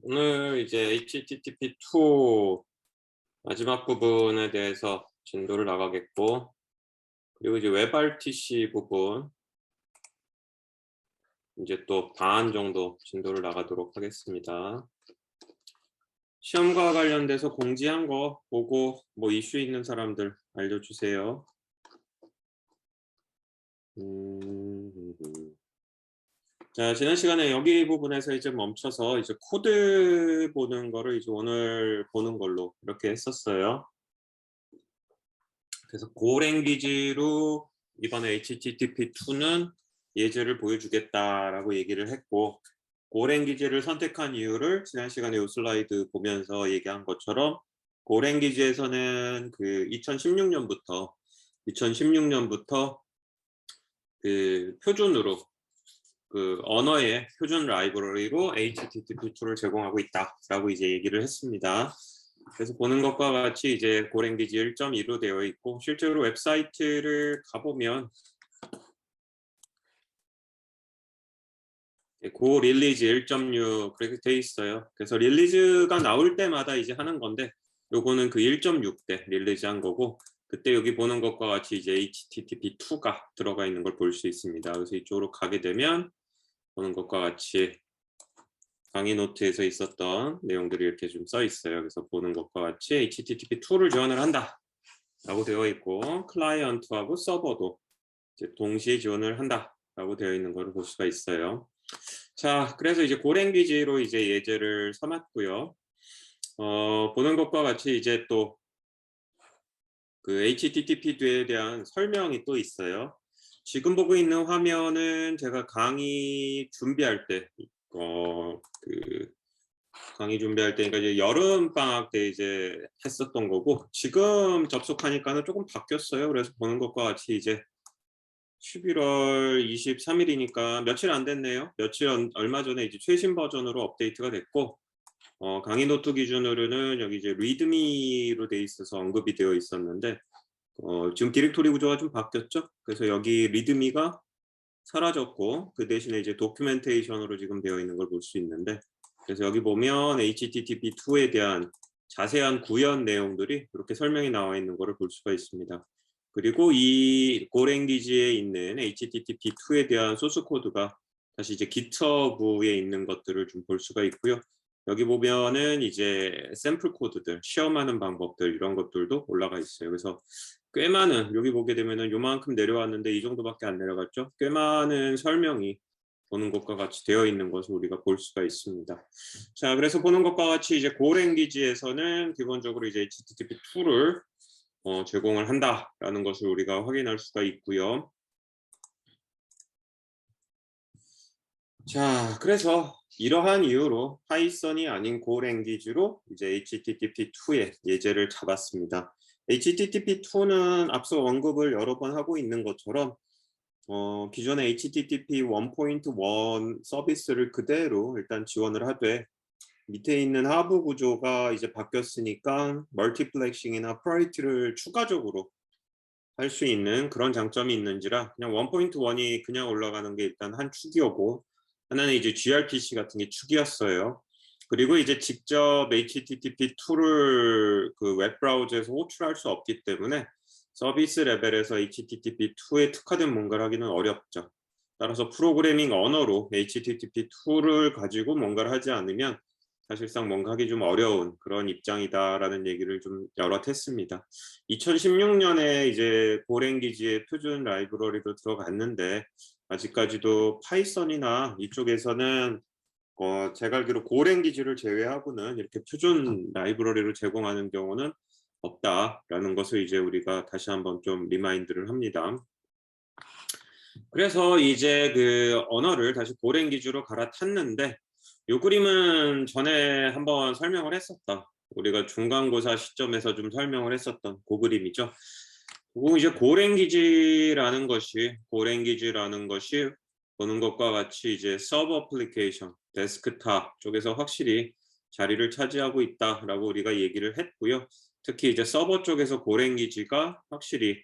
오늘 이제 HTTP2 마지막 부분에 대해서 진도를 나가겠고, 그리고 이제 WebRTC 부분 이제 또 반 정도 진도를 나가도록 하겠습니다. 시험과 관련돼서 공지한 거 보고 뭐 이슈 있는 사람들 알려주세요. 자, 지난 시간에 여기 부분에서 이제 멈춰서 이제 코드 보는 거를 이제 오늘 보는 걸로 이렇게 했었어요. 그래서 고랭귀지로 이번에 HTTP2는 예제를 보여주겠다라고 얘기를 했고, 고랭귀지를 선택한 이유를 지난 시간에 이 슬라이드 보면서 얘기한 것처럼 고랭귀지에서는 그 2016년부터 그 표준으로 그 언어의 표준 라이브러리로 HTTP2를 제공하고 있다라고 이제 얘기를 했습니다. 그래서 보는 것과 같이 이제 고랭귀지 1.2로 되어 있고, 실제로 웹사이트를 가보면 고 릴리즈 1.6 그렇게 돼 있어요. 그래서 릴리즈가 나올 때마다 이제 하는 건데, 요거는 그 1.6 때 릴리즈 한 거고, 그때 여기 보는 것과 같이 이제 HTTP2가 들어가 있는 걸 볼 수 있습니다. 그래서 이쪽으로 가게 되면 보는 것과 같이 강의 노트에서 있었던 내용들이 이렇게 좀 써 있어요. 그래서 보는 것과 같이 HTTP2를 지원을 한다 라고 되어 있고, 클라이언트하고 서버도 이제 동시에 지원을 한다 라고 되어 있는 것을 볼 수가 있어요. 자, 그래서 이제 고랭귀지로 이제 예제를 삼았고요. 보는 것과 같이 이제 또 그 HTTP2에 대한 설명이 또 있어요. 지금 보고 있는 화면은 제가 강의 준비할 때, 강의 준비할 때니까 이제 여름 방학 때 이제 했었던 거고, 지금 접속하니까는 조금 바뀌었어요. 그래서 보는 것과 같이 이제 11월 23일이니까 며칠 안 됐네요. 얼마 전에 이제 최신 버전으로 업데이트가 됐고, 강의 노트 기준으로는 여기 이제 리드미로 돼 있어서 언급이 되어 있었는데, 지금 디렉토리 구조가 좀 바뀌었죠. 그래서 여기 리드미가 사라졌고, 그 대신에 이제 도큐멘테이션으로 지금 되어 있는 걸 볼 수 있는데, 그래서 여기 보면 HTTP2에 대한 자세한 구현 내용들이 이렇게 설명이 나와 있는 것을 볼 수가 있습니다. 그리고 이 고랭귀지에 있는 HTTP2에 대한 소스 코드가 다시 이제 GitHub에 있는 것들을 좀 볼 수가 있고요. 여기 보면은 이제 샘플 코드들, 시험하는 방법들 이런 것들도 올라가 있어요. 그래서 꽤 많은, 여기 보게 되면은 요만큼 내려왔는데 이 정도밖에 안 내려갔죠. 꽤 많은 설명이 보는 것과 같이 되어 있는 것을 우리가 볼 수가 있습니다. 자, 그래서 보는 것과 같이 이제 고랭귀지에서는 기본적으로 이제 HTTP2를 제공을 한다라는 것을 우리가 확인할 수가 있고요. 자, 그래서 이러한 이유로 파이썬이 아닌 고랭귀지로 이제 HTTP2의 예제를 잡았습니다. HTTP2는 앞서 언급을 여러 번 하고 있는 것처럼 기존의 HTTP 1.1 서비스를 그대로 일단 지원을 하되, 밑에 있는 하부 구조가 이제 바뀌었으니까 멀티플렉싱이나 프라이어티를 추가적으로 할 수 있는 그런 장점이 있는지라 그냥 1.1이 그냥 올라가는 게 일단 한 축이었고, 하나는 이제 gRPC 같은 게 축이었어요. 그리고 이제 직접 HTTP2를 그 웹브라우저에서 호출할 수 없기 때문에 서비스 레벨에서 HTTP2에 특화된 뭔가를 하기는 어렵죠. 따라서 프로그래밍 언어로 HTTP2를 가지고 뭔가를 하지 않으면 사실상 뭔가 하기 좀 어려운 그런 입장이다라는 얘기를 좀 여러 했습니다. 2016년에 이제 고랭귀지의 표준 라이브러리로 들어갔는데, 아직까지도 파이썬이나 이쪽에서는 제가 알기로 고랭귀지를 제외하고는 이렇게 표준 라이브러리를 제공하는 경우는 없다라는 것을 이제 우리가 다시 한번 좀 리마인드를 합니다. 그래서 이제 그 언어를 다시 고랭귀지로 갈아탔는데, 요 그림은 전에 한번 설명을 했었다. 우리가 중간고사 시점에서 좀 설명을 했었던 그 그림이죠. 그리고 이제 고랭귀지라는 것이 보는 것과 같이 이제 서버 어플리케이션, 데스크탑 쪽에서 확실히 자리를 차지하고 있다라고 우리가 얘기를 했고요. 특히 이제 서버 쪽에서 고랭귀지가 확실히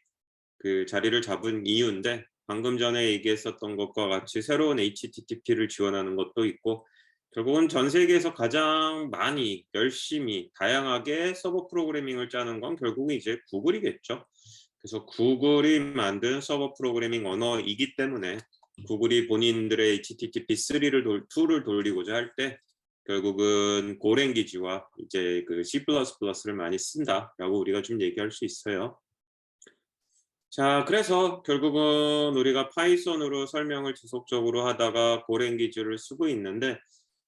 그 자리를 잡은 이유인데, 방금 전에 얘기했었던 것과 같이 새로운 HTTP를 지원하는 것도 있고, 결국은 전 세계에서 가장 많이 열심히 다양하게 서버 프로그래밍을 짜는 건 결국은 이제 구글이겠죠. 그래서 구글이 만든 서버 프로그래밍 언어이기 때문에 구글이 본인들의 HTTP3를 2를 돌리고자 할 때 결국은 고랭귀지와 이제 그 C++를 많이 쓴다라고 우리가 좀 얘기할 수 있어요. 자, 그래서 결국은 우리가 파이썬으로 설명을 지속적으로 하다가 고랭귀지를 쓰고 있는데,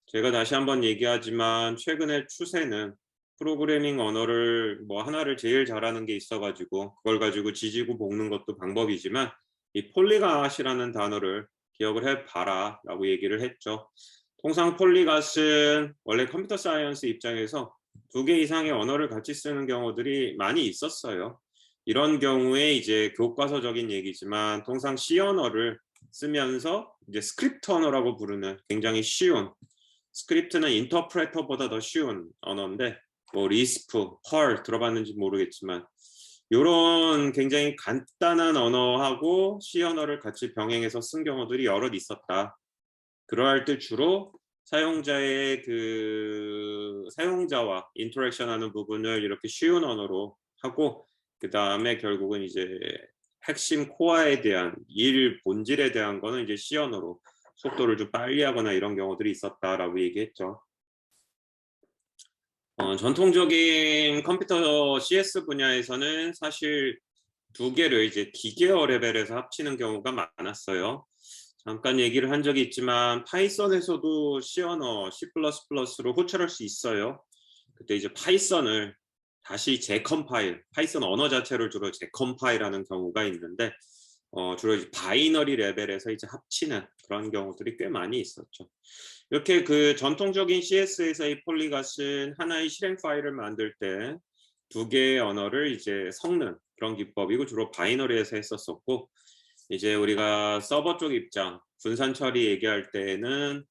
제가 다시 한번 얘기하지만 최근의 추세는 프로그래밍 언어를 뭐 하나를 제일 잘하는 게 있어 가지고 그걸 가지고 지지고 볶는 것도 방법이지만, 이 폴리갓이라는 단어를 기억을 해 봐라라고 얘기를 했죠. 통상 폴리갓은 원래 컴퓨터 사이언스 입장에서 2개 이상의 언어를 같이 쓰는 경우들이 많이 있었어요. 이런 경우에 이제 교과서적인 얘기지만 통상 C 언어를 쓰면서 이제 스크립트 언어라고 부르는 굉장히 쉬운, 스크립트는 인터프레터보다 더 쉬운 언어인데, 뭐 리스프, 펄 들어봤는지 모르겠지만 요런 굉장히 간단한 언어하고 C 언어를 같이 병행해서 쓴 경우들이 여럿 있었다. 그러할 때 주로 사용자의 그 사용자와 인터랙션하는 부분을 이렇게 쉬운 언어로 하고, 그 다음에 결국은 이제 핵심 코어에 대한 일 본질에 대한 거는 이제 C 언어로 속도를 좀 빨리 하거나 이런 경우들이 있었다라고 얘기했죠. 전통적인 컴퓨터 CS 분야에서는 사실 2개를 이제 기계어 레벨에서 합치는 경우가 많았어요. 잠깐 얘기를 한 적이 있지만 파이썬에서도 C 언어, C++로 호출할 수 있어요. 그때 이제 파이썬을 다시 재컴파일, 파이썬 언어 자체를 주로 재컴파일하는 경우가 있는데, 주로 이제 바이너리 레벨에서 이제 합치는 그런 경우들이 꽤 많이 있었죠. 이렇게 그 전통적인 CS에서의 폴리갓은 하나의 실행 파일을 만들 때 2개의 언어를 이제 섞는 그런 기법이고, 주로 바이너리에서 했었었고, 이제 우리가 서버 쪽 입장, 분산 처리 얘기할 때는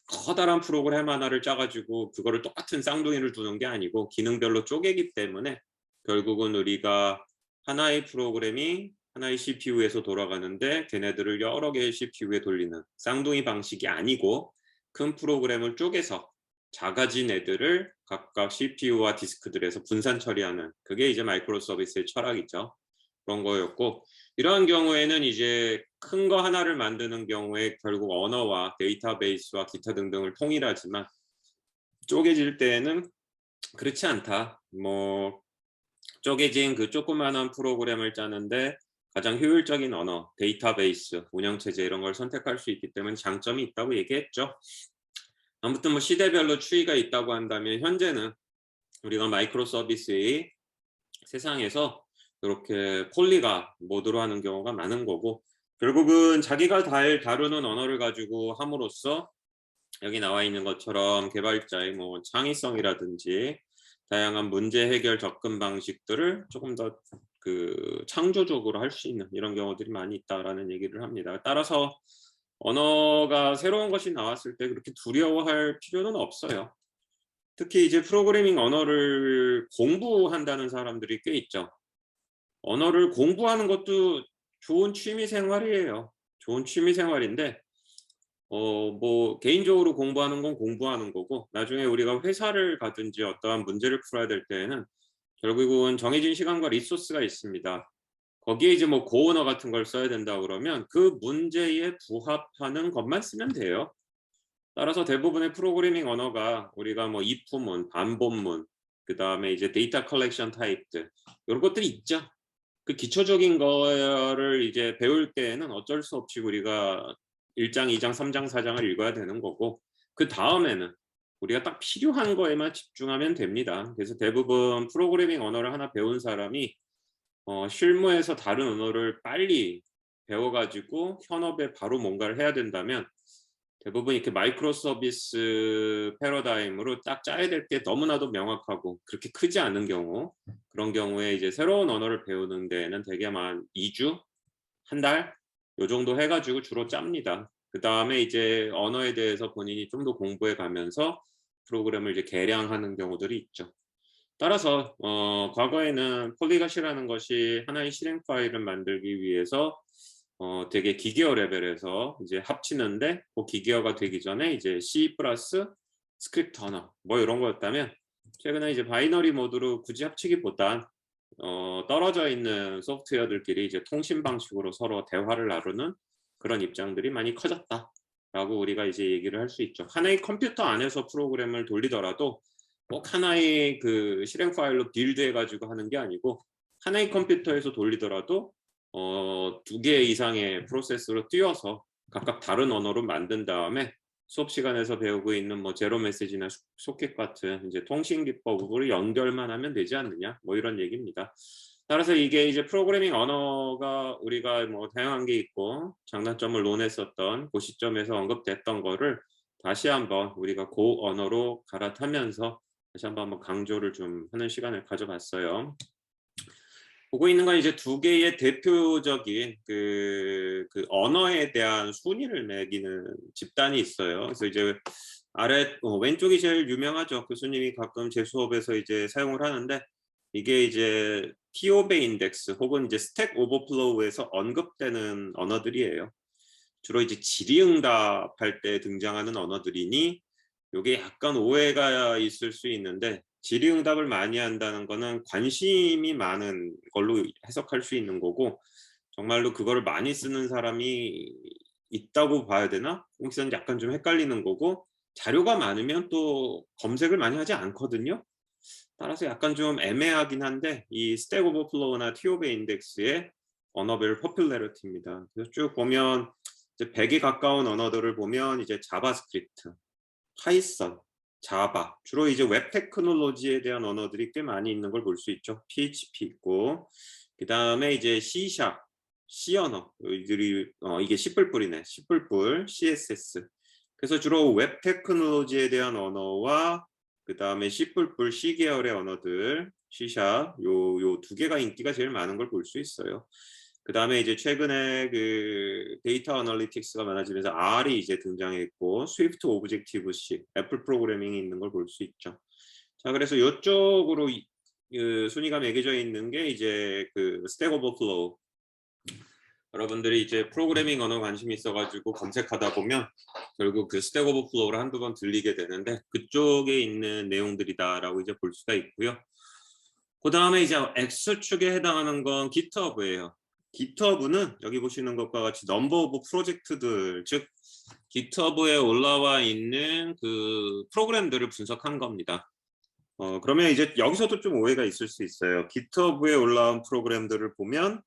커다란 프로그램 하나를 짜가지고 그거를 똑같은 쌍둥이를 두는 게 아니고 기능별로 쪼개기 때문에 결국은 우리가 하나의 프로그램이 하나의 CPU에서 돌아가는데 걔네들을 여러 개의 CPU에 돌리는 쌍둥이 방식이 아니고, 큰 프로그램을 쪼개서 작아진 애들을 각각 CPU와 디스크들에서 분산 처리하는, 그게 이제 마이크로 서비스의 철학이죠. 그런 거였고, 이러한 경우에는 이제 큰 거 하나를 만드는 경우에 결국 언어와 데이터베이스와 기타 등등을 통일하지만, 쪼개질 때에는 그렇지 않다. 뭐 쪼개진 그 조그마한 프로그램을 짜는데 가장 효율적인 언어, 데이터베이스, 운영체제 이런 걸 선택할 수 있기 때문에 장점이 있다고 얘기했죠. 아무튼 뭐 시대별로 추이가 있다고 한다면 현재는 우리가 마이크로 서비스의 세상에서 이렇게 폴리가 모드로 하는 경우가 많은 거고, 결국은 자기가 잘 다루는 언어를 가지고 함으로써 여기 나와 있는 것처럼 개발자의 뭐 창의성이라든지 다양한 문제 해결 접근 방식들을 조금 더 그 창조적으로 할 수 있는 이런 경우들이 많이 있다라는 얘기를 합니다. 따라서 언어가 새로운 것이 나왔을 때 그렇게 두려워할 필요는 없어요. 특히 이제 프로그래밍 언어를 공부한다는 사람들이 꽤 있죠. 언어를 공부하는 것도 좋은 취미 생활이에요. 좋은 취미 생활인데, 뭐 개인적으로 공부하는 건 공부하는 거고, 나중에 우리가 회사를 가든지 어떠한 문제를 풀어야 될 때에는 결국은 정해진 시간과 리소스가 있습니다. 거기에 이제 뭐 고언어 같은 걸 써야 된다 그러면 그 문제에 부합하는 것만 쓰면 돼요. 따라서 대부분의 프로그래밍 언어가 우리가 뭐 if문, 반복문, 그다음에 이제 데이터 컬렉션 타입들 이런 것들이 있죠. 그 기초적인 거를 이제 배울 때에는 어쩔 수 없이 우리가 1장, 2장, 3장, 4장을 읽어야 되는 거고, 그다음에는 우리가 딱 필요한 거에만 집중하면 됩니다. 그래서 대부분 프로그래밍 언어를 하나 배운 사람이 실무에서 다른 언어를 빨리 배워 가지고 현업에 바로 뭔가를 해야 된다면 대부분 이렇게 마이크로 서비스 패러다임으로 딱 짜야 될 게 너무나도 명확하고 그렇게 크지 않은 경우, 그런 경우에 이제 새로운 언어를 배우는 데에는 대개만 2주, 한 달 요 정도 해 가지고 주로 짭니다. 그다음에 이제 언어에 대해서 본인이 좀 더 공부해 가면서 프로그램을 이제 개량하는 경우들이 있죠. 따라서 과거에는 폴리갓이라는 것이 하나의 실행 파일을 만들기 위해서 되게 기계어 레벨에서 이제 합치는데 그 기계어가 되기 전에 이제 C 플러스 스크립트 언어 뭐 이런 거였다면 최근에 이제 바이너리 모드로 굳이 합치기보단 떨어져 있는 소프트웨어들끼리 이제 통신 방식으로 서로 대화를 나누는 그런 입장들이 많이 커졌다라고 우리가 이제 얘기를 할 수 있죠. 하나의 컴퓨터 안에서 프로그램을 돌리더라도 꼭 하나의 그 실행 파일로 빌드해 가지고 하는 게 아니고 하나의 컴퓨터에서 돌리더라도 2개 이상의 프로세스로 띄워서 각각 다른 언어로 만든 다음에 수업 시간에서 배우고 있는 뭐 제로 메시지나 소켓 같은 이제 통신 기법으로 연결만 하면 되지 않느냐 뭐 이런 얘기입니다. 따라서 이게 이제 프로그래밍 언어가 우리가 뭐 다양한 게 있고 장단점을 논했었던 그 시점에서 언급됐던 거를 다시 한번 우리가 그 언어로 갈아타면서 다시 한번 강조를 좀 하는 시간을 가져봤어요. 보고 있는 건 이제 두 개의 대표적인 그 언어에 대한 순위를 매기는 집단이 있어요. 그래서 이제 왼쪽이 제일 유명하죠. 교수님이 가끔 제 수업에서 이제 사용을 하는데 이게 이제 TOBE 인덱스 혹은 이제 스택 오버플로우에서 언급되는 언어들이에요. 주로 이제 질의응답할 때 등장하는 언어들이니 요게 약간 오해가 있을 수 있는데 질의응답을 많이 한다는 거는 관심이 많은 걸로 해석할 수 있는 거고 정말로 그거를 많이 쓰는 사람이 있다고 봐야 되나? 거기서는 약간 좀 헷갈리는 거고 자료가 많으면 또 검색을 많이 하지 않거든요. 따라서 약간 좀 애매하긴 한데 이 스택 오버플로우나 TOBE 인덱스의 언어별 포퓰러리티입니다. 그래서 쭉 보면 이제 100에 가까운 언어들을 보면 이제 자바스크립트, 파이썬, 자바, 주로 이제 웹 테크놀로지에 대한 언어들이 꽤 많이 있는 걸 볼 수 있죠. PHP 있고 그 다음에 이제 C#, C 언어 이들이 이게 C++이네. C++, CSS. 그래서 주로 웹 테크놀로지에 대한 언어와 그 다음에 C++, C 계열의 언어들, C# 요 두 개가 인기가 제일 많은 걸 볼 수 있어요. 그 다음에 이제 최근에 그 데이터 어널리틱스가 많아지면서 R이 이제 등장했고 스위프트 오브젝티브 C, 애플 프로그래밍이 있는 걸 볼 수 있죠. 자, 그래서 이쪽으로 그 순위가 매겨져 있는 게 이제 그 스택 오버플로우. 여러분들이 이제 프로그래밍 언어 관심이 있어가지고 검색하다 보면 결국 그 스택 오버플로우를 한두 번 들리게 되는데 그쪽에 있는 내용들이다라고 이제 볼 수가 있고요. 그 다음에 이제 X축에 해당하는 건 GitHub예요. GitHub는 여기 보시는 것과 같이 넘버 오브 프로젝트들, 즉 GitHub에 올라와 있는 그 프로그램들을 분석한 겁니다. 그러면 이제 여기서도 좀 오해가 있을 수 있어요. GitHub에 올라온 프로그램들을 보면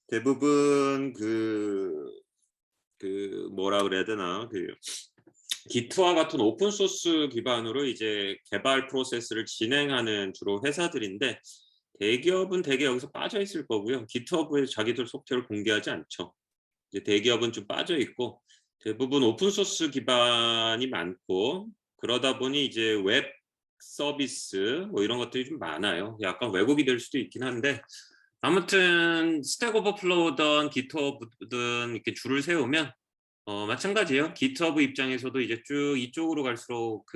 대부분 뭐라 그래야 되나, 기트와 같은 오픈 소스 기반으로 이제 개발 프로세스를 진행하는 주로 회사들인데 대기업은 대개 여기서 빠져 있을 거고요. 기트허브에 자기들 소프트웨어를 공개하지 않죠. 이제 대기업은 좀 빠져 있고 대부분 오픈 소스 기반이 많고 그러다 보니 이제 웹 서비스 뭐 이런 것들이 좀 많아요. 약간 왜곡이 될 수도 있긴 한데 아무튼 스택 오버플로우든 기트허브든 이렇게 줄을 세우면 마찬가지예요. GitHub 입장에서도 이제 쭉 이쪽으로 갈수록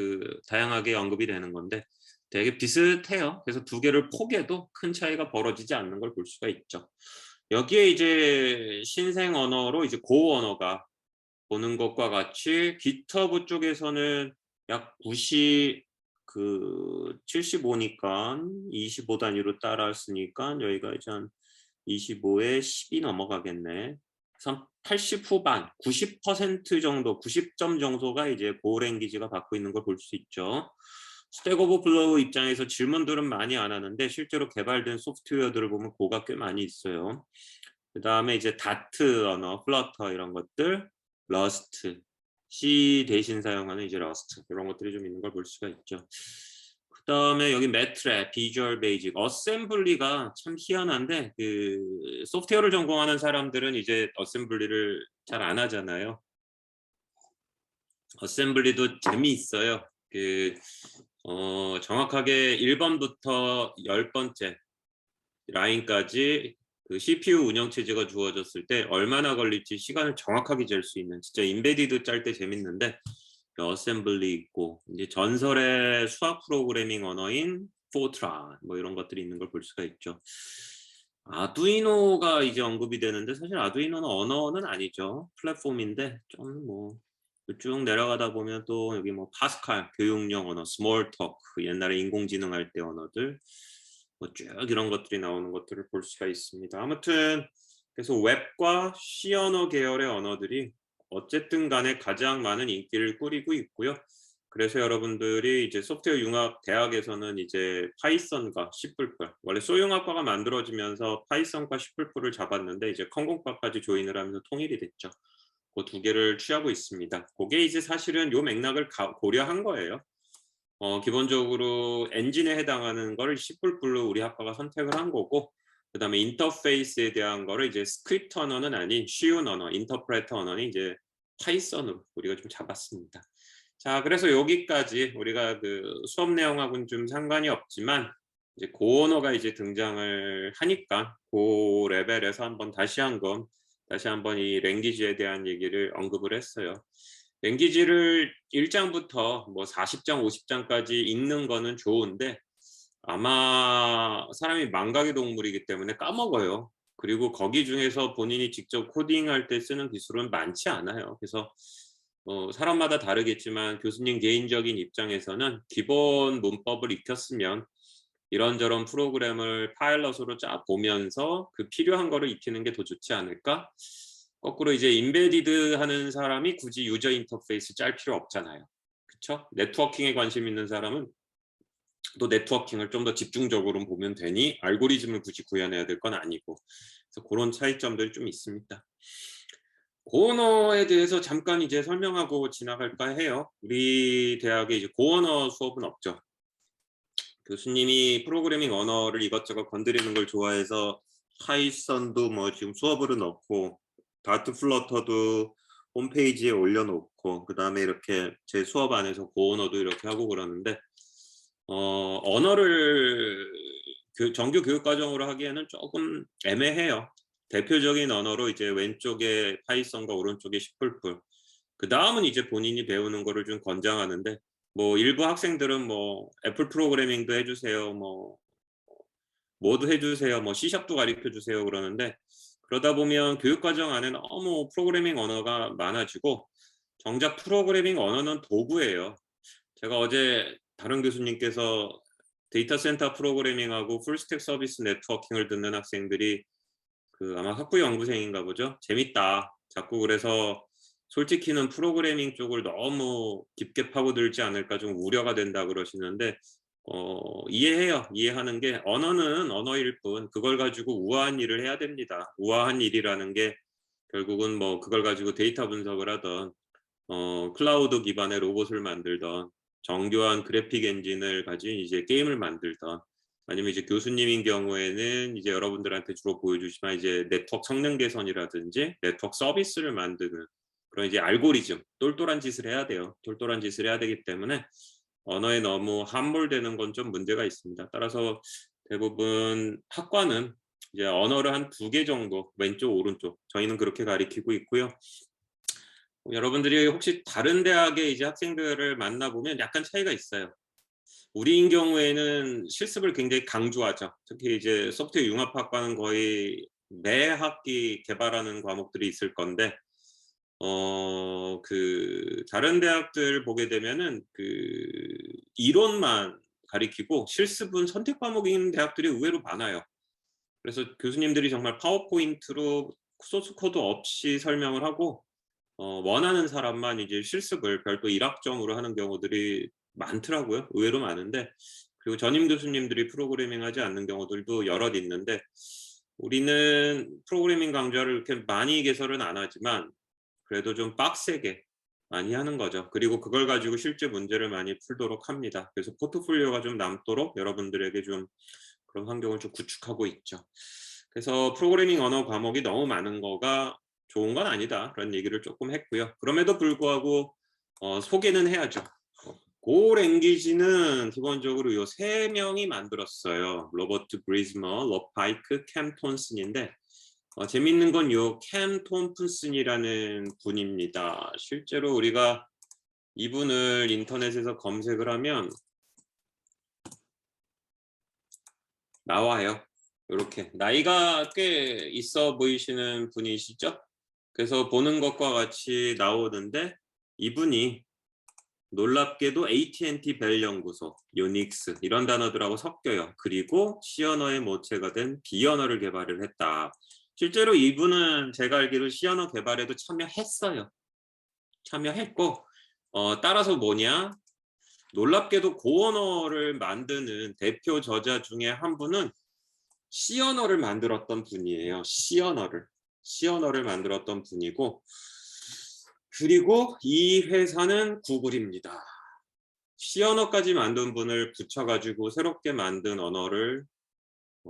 다양하게 언급이 되는 건데 되게 비슷해요. 그래서 두 개를 포개도 큰 차이가 벌어지지 않는 걸 볼 수가 있죠. 여기에 이제 신생 언어로 이제 고 언어가 보는 것과 같이 GitHub 쪽에서는 약 75니까 25 단위로 따랐으니까 여기가 이제 한 25에 10이 넘어가겠네. 80 후반, 90% 정도, 90점 정도가 이제 고랭귀지가 받고 있는 걸 볼 수 있죠. 스택 오버플로우 입장에서 질문들은 많이 안 하는데 실제로 개발된 소프트웨어들을 보면 고가 꽤 많이 있어요. 그 다음에 이제 다트 언어, 플러터 이런 것들, 러스트, C 대신 사용하는 이제 러스트 이런 것들이 좀 있는 걸 볼 수가 있죠. 그 다음에 여기 매트랩, 비주얼 베이직, 어셈블리가 참 희한한데 소프트웨어를 전공하는 사람들은 이제 어셈블리를 잘 안 하잖아요. 어셈블리도 재미있어요. 정확하게 1번부터 10번째 라인까지 CPU 운영체제가 주어졌을 때 얼마나 걸릴지 시간을 정확하게 잴 수 있는 진짜 인베디드 짤 때 재밌는데 어셈블리 있고 이제 전설의 수학 프로그래밍 언어인 포트란 뭐 이런 것들이 있는 걸 볼 수가 있죠. 아두이노가 이제 언급이 되는데 사실 아두이노는 언어는 아니죠. 플랫폼인데 좀 뭐 쭉 내려가다 보면 또 여기 뭐 파스칼 교육용 언어, 스몰토크 옛날에 인공지능 할 때 언어들 뭐 쭉 이런 것들이 나오는 것들을 볼 수가 있습니다. 아무튼 그래서 웹과 C 언어 계열의 언어들이 어쨌든 간에 가장 많은 인기를 꾸리고 있고요. 그래서 여러분들이 이제 소프트웨어 융합 대학에서는 이제 파이썬과 C++ 원래 소융합과가 만들어지면서 파이썬과 C++를 잡았는데 이제 컴공과까지 조인을 하면서 통일이 됐죠. 그 두 개를 취하고 있습니다. 그게 이제 사실은 요 맥락을 고려한 거예요. 기본적으로 엔진에 해당하는 걸 C++로 우리 학과가 선택을 한 거고 그다음에 인터페이스에 대한 거를 이제 스크립트 언어는 아닌 쉬운 언어, 인터프레터 언어는 이제 파이썬으로 우리가 좀 잡았습니다. 자, 그래서 여기까지 우리가 그 수업 내용하고는 좀 상관이 없지만 이제 고 언어가 이제 등장을 하니까 고 레벨에서 한번 다시 한번 이 랭귀지에 대한 얘기를 언급을 했어요. 랭귀지를 1장부터 뭐 40장, 50장까지 읽는 거는 좋은데 아마 사람이 망각의 동물이기 때문에 까먹어요. 그리고 거기 중에서 본인이 직접 코딩할 때 쓰는 기술은 많지 않아요. 그래서 사람마다 다르겠지만 교수님 개인적인 입장에서는 기본 문법을 익혔으면 이런저런 프로그램을 파일럿으로 쫙 보면서 그 필요한 거를 익히는 게 더 좋지 않을까? 거꾸로 이제 인베디드 하는 사람이 굳이 유저 인터페이스 짤 필요 없잖아요. 그쵸? 네트워킹에 관심 있는 사람은 또 네트워킹을 좀 더 집중적으로 보면 되니 알고리즘을 굳이 구현해야 될 건 아니고 그래서 그런 차이점들이 좀 있습니다. 고언어에 대해서 잠깐 이제 설명하고 지나갈까 해요. 우리 대학에 이제 고언어 수업은 없죠. 교수님이 프로그래밍 언어를 이것저것 건드리는 걸 좋아해서 파이썬도 뭐 지금 수업으로 넣고 다트 플러터도 홈페이지에 올려놓고 그 다음에 이렇게 제 수업 안에서 고언어도 이렇게 하고 그러는데 언어를 정규 교육 과정으로 하기에는 조금 애매해요. 대표적인 언어로 이제 왼쪽에 파이썬과 오른쪽에 C++. 그 다음은 이제 본인이 배우는 거를 좀 권장하는데 뭐 일부 학생들은 뭐 애플 프로그래밍도 해주세요, 뭐도 해주세요, 뭐 C샵도 가르쳐 주세요 그러는데 그러다 보면 교육 과정 안에 너무 프로그래밍 언어가 많아지고 정작 프로그래밍 언어는 도구예요. 제가 어제 다른 교수님께서 데이터 센터 프로그래밍하고 풀스택 서비스 네트워킹을 듣는 학생들이 그 아마 학부 연구생인가 보죠. 재밌다. 자꾸 그래서 솔직히는 프로그래밍 쪽을 너무 깊게 파고들지 않을까 좀 우려가 된다 그러시는데 이해해요. 이해하는 게 언어는 언어일 뿐 그걸 가지고 우아한 일을 해야 됩니다. 우아한 일이라는 게 결국은 뭐 그걸 가지고 데이터 분석을 하던 클라우드 기반의 로봇을 만들던 정교한 그래픽 엔진을 가진 이제 게임을 만들던 아니면 이제 교수님인 경우에는 이제 여러분들한테 주로 보여주시면 이제 네트워크 성능 개선이라든지 네트워크 서비스를 만드는 그런 이제 알고리즘 똘똘한 짓을 해야 돼요. 똘똘한 짓을 해야 되기 때문에 언어에 너무 함몰되는 건 좀 문제가 있습니다. 따라서 대부분 학과는 이제 언어를 한 2개 정도 왼쪽 오른쪽 저희는 그렇게 가리키고 있고요. 여러분들이 혹시 다른 대학의 이제 학생들을 만나보면 약간 차이가 있어요. 우리인 경우에는 실습을 굉장히 강조하죠. 특히 이제 소프트웨어 융합학과는 거의 매 학기 개발하는 과목들이 있을 건데, 그 다른 대학들 보게 되면은 그 이론만 가리키고 실습은 선택 과목인 대학들이 의외로 많아요. 그래서 교수님들이 정말 파워포인트로 소스 코드 없이 설명을 하고 원하는 사람만 이제 실습을 별도 일학점으로 하는 경우들이 많더라고요. 의외로 많은데 그리고 전임 교수님들이 프로그래밍 하지 않는 경우들도 여럿 있는데 우리는 프로그래밍 강좌를 이렇게 많이 개설은 안 하지만 그래도 좀 빡세게 많이 하는 거죠. 그리고 그걸 가지고 실제 문제를 많이 풀도록 합니다. 그래서 포트폴리오가 좀 남도록 여러분들에게 좀 그런 환경을 좀 구축하고 있죠. 그래서 프로그래밍 언어 과목이 너무 많은 거가 좋은 건 아니다. 그런 얘기를 조금 했고요. 그럼에도 불구하고 소개는 해야죠. 고 랭귀지는 기본적으로 요 3명이 만들었어요. 로버트 브리즈머, 러파이크, 캠 톤슨인데 재밌는 건 요 캠 톰슨이라는 분입니다. 실제로 우리가 이분을 인터넷에서 검색을 하면 나와요. 이렇게 나이가 꽤 있어 보이시는 분이시죠? 그래서 보는 것과 같이 나오는데 이분이 놀랍게도 AT&T 벨 연구소, 유닉스 이런 단어들하고 섞여요. 그리고 C 언어의 모체가 된 B 언어를 개발을 했다. 실제로 이분은 제가 알기로 C 언어 개발에도 참여했어요. 참여했고 따라서 뭐냐? 놀랍게도 고 언어를 만드는 대표 저자 중에 한 분은 C 언어를 만들었던 분이에요. C 언어를 만들었던 분이고, 그리고 이 회사는 구글입니다. C 언어까지 만든 분을 붙여가지고 새롭게 만든 언어를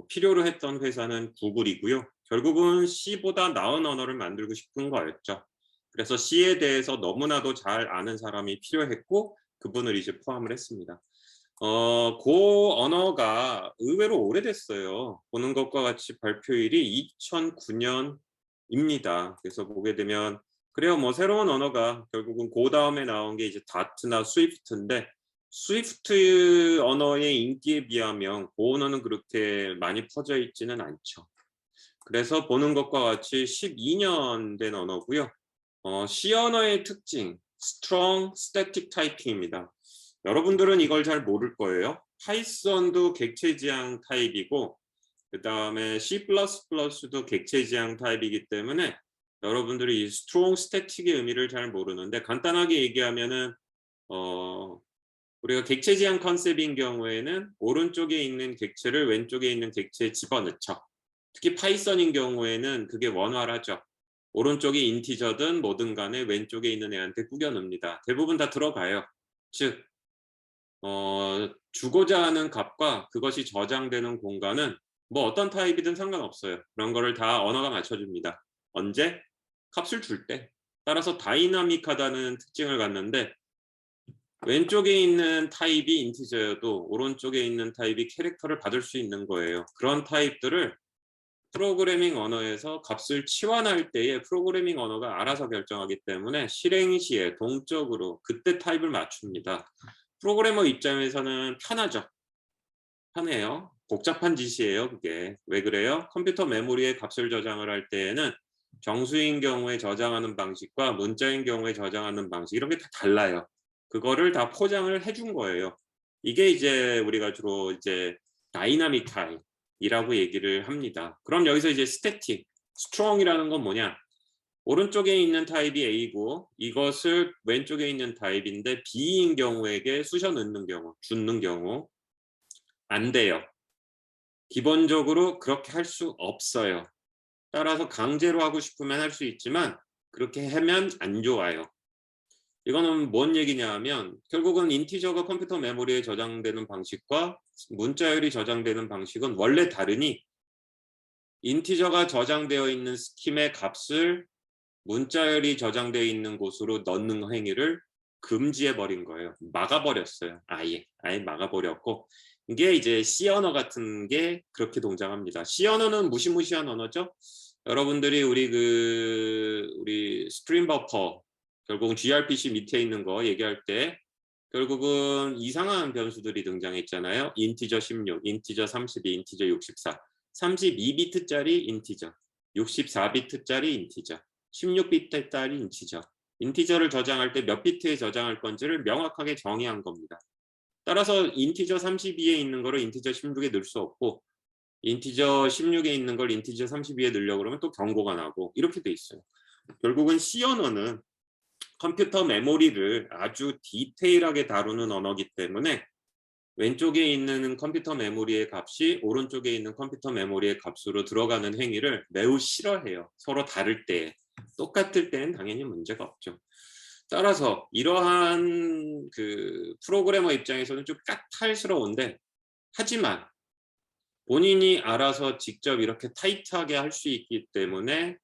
필요로 했던 회사는 구글이고요. 결국은 C보다 나은 언어를 만들고 싶은 거였죠. 그래서 C에 대해서 너무나도 잘 아는 사람이 필요했고 그분을 이제 포함을 했습니다. 그 언어가 의외로 오래됐어요. 보는 것과 같이 발표일이 2009년입니다. 그래서 보게 되면 그래요. 뭐 새로운 언어가 결국은 그 다음에 나온 게 이제 다트나 스위프트인데 스위프트 언어의 인기에 비하면 그 언어는 그렇게 많이 퍼져 있지는 않죠. 그래서 보는 것과 같이 12년 된 언어고요. C 언어의 특징, Strong Static Typing입니다. 여러분들은 이걸 잘 모를 거예요. 파이썬도 객체 지향 타입이고 그 다음에 C++도 객체 지향 타입이기 때문에 여러분들이 이 Strong Static의 의미를 잘 모르는데 간단하게 얘기하면은 우리가 객체 지향 컨셉인 경우에는 오른쪽에 있는 객체를 왼쪽에 있는 객체에 집어넣죠. 특히 파이썬인 경우에는 그게 원활하죠. 오른쪽이 인티저든 뭐든 간에 왼쪽에 있는 애한테 꾸겨 넣습니다. 대부분 다 들어가요. 즉 주고자 하는 값과 그것이 저장되는 공간은 뭐 어떤 타입이든 상관없어요. 그런 거를 다 언어가 맞춰줍니다. 언제? 값을 줄 때. 따라서 다이나믹하다는 특징을 갖는데 왼쪽에 있는 타입이 인티저여도 오른쪽에 있는 타입이 캐릭터를 받을 수 있는 거예요. 그런 타입들을 프로그래밍 언어에서 값을 치환할 때에 프로그래밍 언어가 알아서 결정하기 때문에 실행 시에 동적으로 그때 타입을 맞춥니다. 프로그래머 입장에서는 편하죠. 편해요. 복잡한 짓이에요, 그게. 왜 그래요? 컴퓨터 메모리에 값을 저장을 할 때에는 정수인 경우에 저장하는 방식과 문자인 경우에 저장하는 방식 이런 게 다 달라요. 그거를 다 포장을 해준 거예요. 이게 이제 우리가 주로 이제 다이나믹 타입이라고 얘기를 합니다. 그럼 여기서 이제 스태틱, 스트롱이라는 건 뭐냐? 오른쪽에 있는 타입이 A고 이것을 왼쪽에 있는 타입인데 B인 경우에게 쑤셔 넣는 경우, 줍는 경우 안 돼요. 기본적으로 그렇게 할 수 없어요. 따라서 강제로 하고 싶으면 할 수 있지만 그렇게 하면 안 좋아요. 이거는 뭔 얘기냐 하면 결국은 인티저가 컴퓨터 메모리에 저장되는 방식과 문자열이 저장되는 방식은 원래 다르니 인티저가 저장되어 있는 스킴의 값을 문자열이 저장되어 있는 곳으로 넣는 행위를 금지해 버린 거예요. 막아버렸어요. 아예 막아버렸고 이게 이제 C 언어 같은 게 그렇게 동작합니다. C 언어는 무시무시한 언어죠. 여러분들이 우리 스트림 버퍼 결국은 gRPC 밑에 있는 거 얘기할 때 결국은 이상한 변수들이 등장했잖아요. 인티저 16, 인티저 32, 인티저 64, 32비트짜리 인티저, 64비트짜리 인티저, 16비트짜리 인티저. 인티저를 저장할 때 몇 비트에 저장할 건지를 명확하게 정의한 겁니다. 따라서 인티저 32에 있는 거를 인티저 16에 넣을 수 없고 인티저 16에 있는 걸 인티저 32에 넣으려고 그러면 또 경고가 나고 이렇게 돼 있어요. 결국은 C 언어는 컴퓨터 메모리를 아주 디테일하게 다루는 언어이기 때문에 왼쪽에 있는 컴퓨터 메모리의 값이 오른쪽에 있는 컴퓨터 메모리의 값으로 들어가는 행위를 매우 싫어해요. 서로 다를 때. 똑같을 때는 당연히 문제가 없죠. 따라서 이러한 그 프로그래머 입장에서는 좀 까탈스러운데 하지만 본인이 알아서 직접 이렇게 타이트하게 할 수 있기 때문에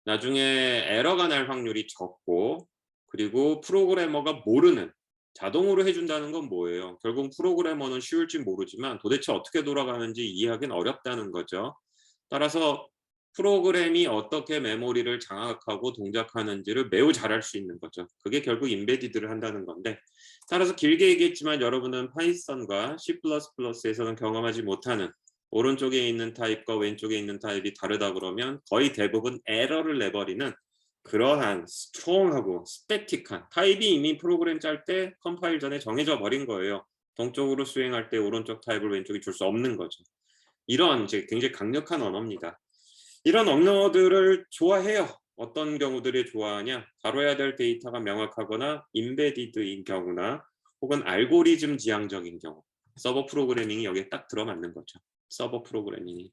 나중에 에러가 날 확률이 적고 그리고 프로그래머가 모르는 자동으로 해준다는 건 뭐예요? 결국 프로그래머는 쉬울지 모르지만 도대체 어떻게 돌아가는지 이해하기는 어렵다는 거죠. 따라서 프로그램이 어떻게 메모리를 장악하고 동작하는지를 매우 잘할 수 있는 거죠. 그게 결국 인베디드를 한다는 건데 따라서 길게 얘기했지만 여러분은 파이썬과 C++에서는 경험하지 못하는 오른쪽에 있는 타입과 왼쪽에 있는 타입이 다르다 그러면 거의 대부분 에러를 내버리는 그러한 스트롱하고 스태틱한 타입이 이미 프로그램 짤 때 컴파일 전에 정해져 버린 거예요. 동쪽으로 수행할 때 오른쪽 타입을 왼쪽에 줄 수 없는 거죠. 이런 이제 굉장히 강력한 언어입니다. 이런 언어들을 좋아해요. 어떤 경우들이 좋아하냐? 다뤄야 될 데이터가 명확하거나 임베디드인 경우나 혹은 알고리즘 지향적인 경우. 서버 프로그래밍이 여기에 딱 들어맞는 거죠. 서버 프로그래밍이.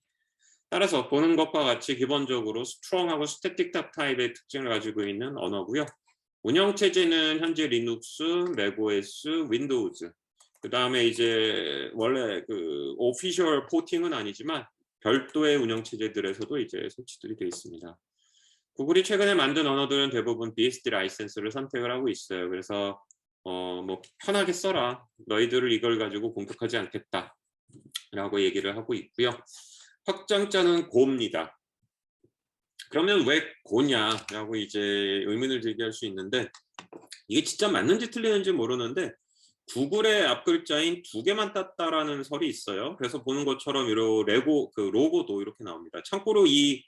따라서 보는 것과 같이 기본적으로 스트롱하고 스태틱 타입의 특징을 가지고 있는 언어고요. 운영체제는 현재 리눅스, 맥OS, 윈도우즈. 그 다음에 이제 원래 그 오피셜 포팅은 아니지만 별도의 운영체제들에서도 이제 설치들이 되어 있습니다. 구글이 최근에 만든 언어들은 대부분 BSD 라이센스를 선택을 하고 있어요. 그래서 뭐 편하게 써라. 너희들을 이걸 가지고 공격하지 않겠다. 라고 얘기를 하고 있고요. 확장자는 고입니다. 그러면 왜 고냐라고 이제 의문을 제기할 수 있는데 이게 진짜 맞는지 틀리는지 모르는데 구글의 앞글자인 2개만 땄다라는 설이 있어요. 그래서 보는 것처럼 이런 로고도 이렇게 나옵니다. 참고로 이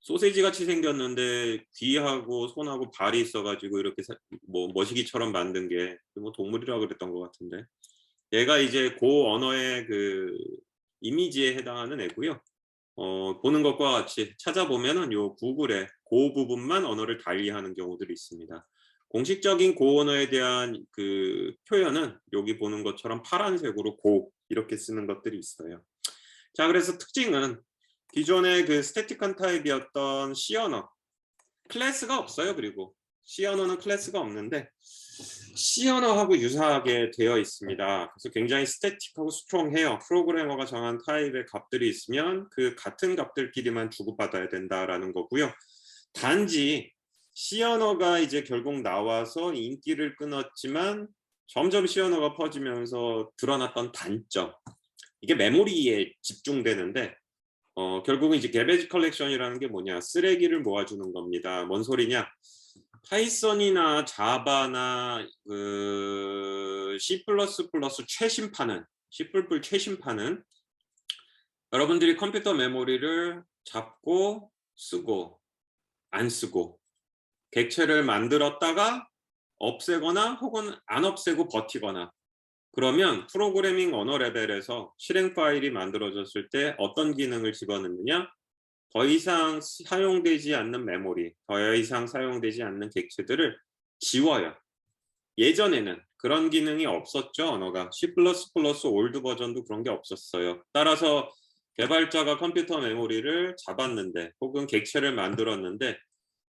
소세지 같이 생겼는데 귀하고 손하고 발이 있어가지고 이렇게 뭐 머시기처럼 만든 게 뭐 동물이라고 그랬던 것 같은데 얘가 이제 고 언어의 그 이미지에 해당하는 애고요. 보는 것과 같이 찾아보면은 요 구글의 고 부분만 언어를 달리하는 경우들이 있습니다. 공식적인 고 언어에 대한 그 표현은 여기 보는 것처럼 파란색으로 고 이렇게 쓰는 것들이 있어요. 자, 그래서 특징은 기존의 그 스태틱한 타입이었던 C 언어 클래스가 없어요. 그리고 C 언어는 클래스가 없는데 C 언어하고 유사하게 되어 있습니다. 그래서 굉장히 스태틱하고 스트롱해요. 프로그래머가 정한 타입의 값들이 있으면 그 같은 값들끼리만 주고받아야 된다라는 거고요. 단지 C 언어가 이제 결국 나와서 인기를 끊었지만 점점 C 언어가 퍼지면서 드러났던 단점. 이게 메모리에 집중되는데 결국은 이제 개베지 컬렉션이라는 게 뭐냐? 쓰레기를 모아주는 겁니다. 뭔 소리냐? 파이썬이나 자바나 그 C++ 최신판은 C++ 최신판은 여러분들이 컴퓨터 메모리를 잡고 쓰고 안 쓰고 객체를 만들었다가 없애거나 혹은 안 없애고 버티거나 그러면 프로그래밍 언어 레벨에서 실행 파일이 만들어졌을 때 어떤 기능을 집어넣느냐? 더 이상 사용되지 않는 메모리, 더 이상 사용되지 않는 객체들을 지워요. 예전에는 그런 기능이 없었죠. 언어가 C++ 올드 버전도 그런 게 없었어요. 따라서 개발자가 컴퓨터 메모리를 잡았는데 혹은 객체를 만들었는데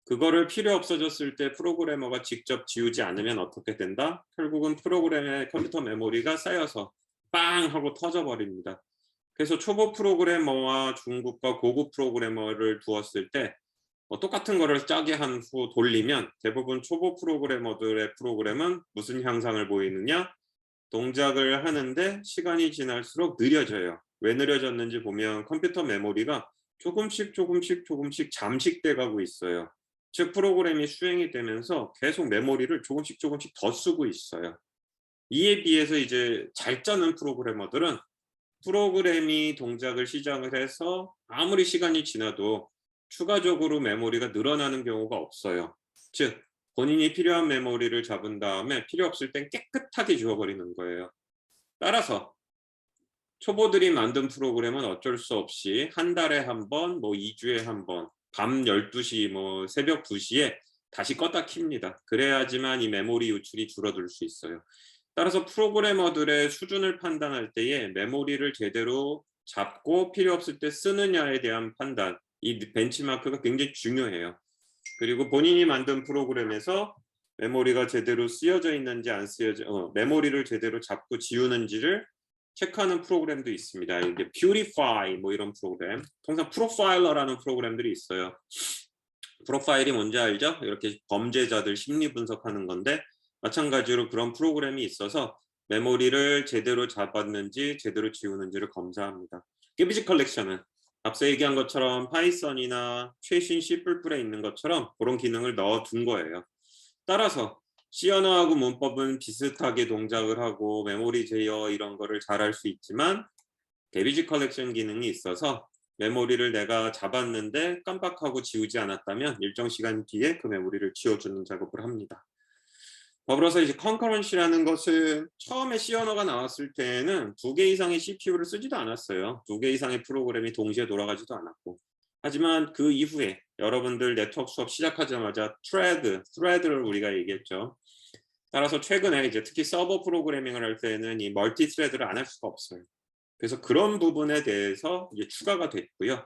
그거를 필요 없어졌을 때 프로그래머가 직접 지우지 않으면 어떻게 된다? 결국은 프로그램의 컴퓨터 메모리가 쌓여서 빵 하고 터져버립니다. 그래서 초보 프로그래머와 중급과 고급 프로그래머를 두었을 때 똑같은 거를 짜게 한 후 돌리면 대부분 초보 프로그래머들의 프로그램은 무슨 향상을 보이느냐? 동작을 하는데 시간이 지날수록 느려져요. 왜 느려졌는지 보면 컴퓨터 메모리가 조금씩 잠식돼 가고 있어요. 즉 프로그램이 수행이 되면서 계속 메모리를 조금씩 더 쓰고 있어요. 이에 비해서 이제 잘 짜는 프로그래머들은 프로그램이 동작을 시작을 해서 아무리 시간이 지나도 추가적으로 메모리가 늘어나는 경우가 없어요. 즉 본인이 필요한 메모리를 잡은 다음에 필요 없을 땐 깨끗하게 지워버리는 거예요. 따라서 초보들이 만든 프로그램은 어쩔 수 없이 한 달에 한 번, 뭐 2주에 한 번, 밤 12시, 뭐 새벽 2시에 다시 껐다 킵니다. 그래야지만 이 메모리 유출이 줄어들 수 있어요. 따라서 프로그래머들의 수준을 판단할 때에 메모리를 제대로 잡고 필요 없을 때 쓰느냐에 대한 판단, 이 벤치마크가 굉장히 중요해요. 그리고 본인이 만든 프로그램에서 메모리가 제대로 쓰여져 있는지 안 쓰여져, 메모리를 제대로 잡고 지우는지를 체크하는 프로그램도 있습니다. 이게 Purify 뭐 이런 프로그램, 통상 프로파일러라는 프로그램들이 있어요. 프로파일이 뭔지 알죠? 이렇게 범죄자들 심리 분석하는 건데 마찬가지로 그런 프로그램이 있어서 메모리를 제대로 잡았는지 제대로 지우는지를 검사합니다. 개비지 컬렉션은 앞서 얘기한 것처럼 파이썬이나 최신 C++에 있는 것처럼 그런 기능을 넣어둔 거예요. 따라서 C 언어하고 문법은 비슷하게 동작을 하고 메모리 제어 이런 거를 잘 할 수 있지만 데비지 컬렉션 기능이 있어서 메모리를 내가 잡았는데 깜빡하고 지우지 않았다면 일정 시간 뒤에 그 메모리를 지워주는 작업을 합니다. 더불어서 이제 컨커런시라는 것은 처음에 C 언어가 나왔을 때는 2개 이상의 CPU를 쓰지도 않았어요. 2개 이상의 프로그램이 동시에 돌아가지도 않았고. 하지만 그 이후에 여러분들 네트워크 수업 시작하자마자 thread를 우리가 얘기했죠. 따라서 최근에 이제 특히 서버 프로그래밍을 할 때는 이 멀티 스레드를 안 할 수가 없어요. 그래서 그런 부분에 대해서 이제 추가가 됐고요.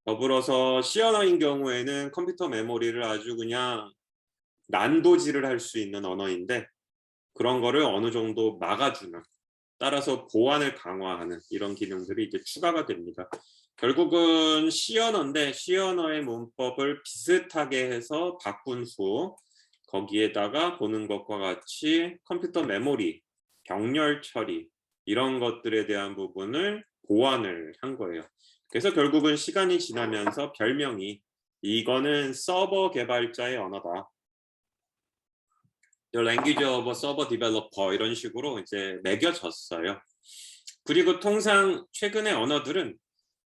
더불어서 C 언어인 경우에는 컴퓨터 메모리를 아주 그냥 난도질을 할 수 있는 언어인데 그런 거를 어느 정도 막아주는, 따라서 보안을 강화하는 이런 기능들이 이제 추가가 됩니다. 결국은 C 언어인데 C 언어의 문법을 비슷하게 해서 바꾼 후 거기에다가 보는 것과 같이 컴퓨터 메모리, 병렬 처리 이런 것들에 대한 부분을 보완을 한 거예요. 그래서 결국은 시간이 지나면서 별명이 이거는 서버 개발자의 언어다. The language of a server developer 이런 식으로 이제 매겨졌어요. 그리고 통상 최근의 언어들은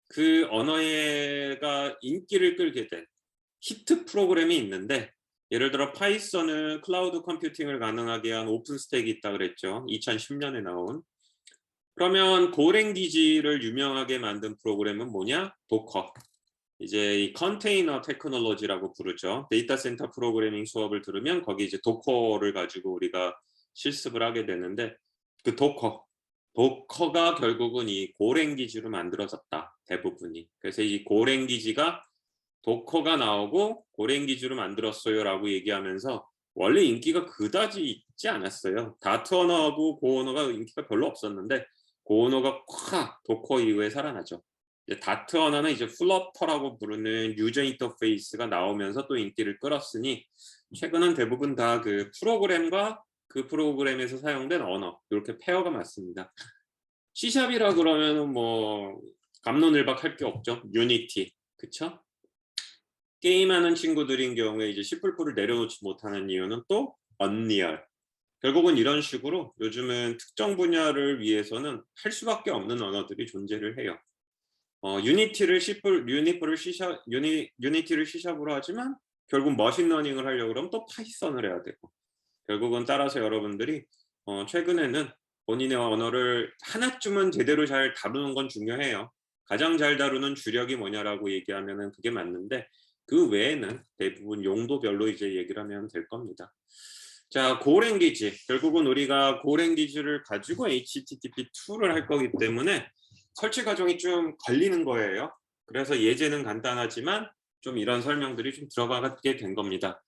그 언어가 인기를 끌게 된 히트 프로그램이 있는데 예를 들어 파이썬은 클라우드 컴퓨팅을 가능하게 한 오픈 스택이 있다 그랬죠. 2010년에 나온. 그러면 고랭귀지를 유명하게 만든 프로그램은 뭐냐? 도커. 이제 이 컨테이너 테크놀로지라고 부르죠. 데이터 센터 프로그래밍 수업을 들으면 거기 이제 도커를 가지고 우리가 실습을 하게 되는데 그 도커가 결국은 이 고랭귀지로 만들어졌다. 대부분이. 그래서 이 고랭귀지가 도커가 나오고 고랭귀지로 만들었어요 라고 얘기하면서 원래 인기가 그다지 있지 않았어요. 다트 언어하고 고 언어가 인기가 별로 없었는데 고 언어가 확 도커 이후에 살아나죠. 이제 다트 언어는 이제 플러터라고 부르는 유저 인터페이스가 나오면서 또 인기를 끌었으니 최근은 대부분 다 그 프로그램과 그 프로그램에서 사용된 언어 이렇게 페어가 맞습니다. C샵이라 그러면은 뭐 갑론을박할 게 없죠. 유니티, 그쵸? 게임하는 친구들인 경우에 이제 C++를 내려놓지 못하는 이유는 또 언리얼. 결국은 이런 식으로 요즘은 특정 분야를 위해서는 할 수밖에 없는 언어들이 존재를 해요. 유니티를 C샵으로 하지만 결국 머신러닝을 하려고 그러면 또 파이썬을 해야 되고 결국은 따라서 여러분들이 최근에는 본인의 언어를 하나쯤은 제대로 잘 다루는 건 중요해요. 가장 잘 다루는 주력이 뭐냐라고 얘기하면은 그게 맞는데 그 외에는 대부분 용도별로 이제 얘기를 하면 될 겁니다. 자, 고랭귀지. 결국은 우리가 고랭귀지를 가지고 HTTP2를 할 거기 때문에 설치 과정이 좀 걸리는 거예요. 그래서 예제는 간단하지만 좀 이런 설명들이 좀 들어가게 된 겁니다.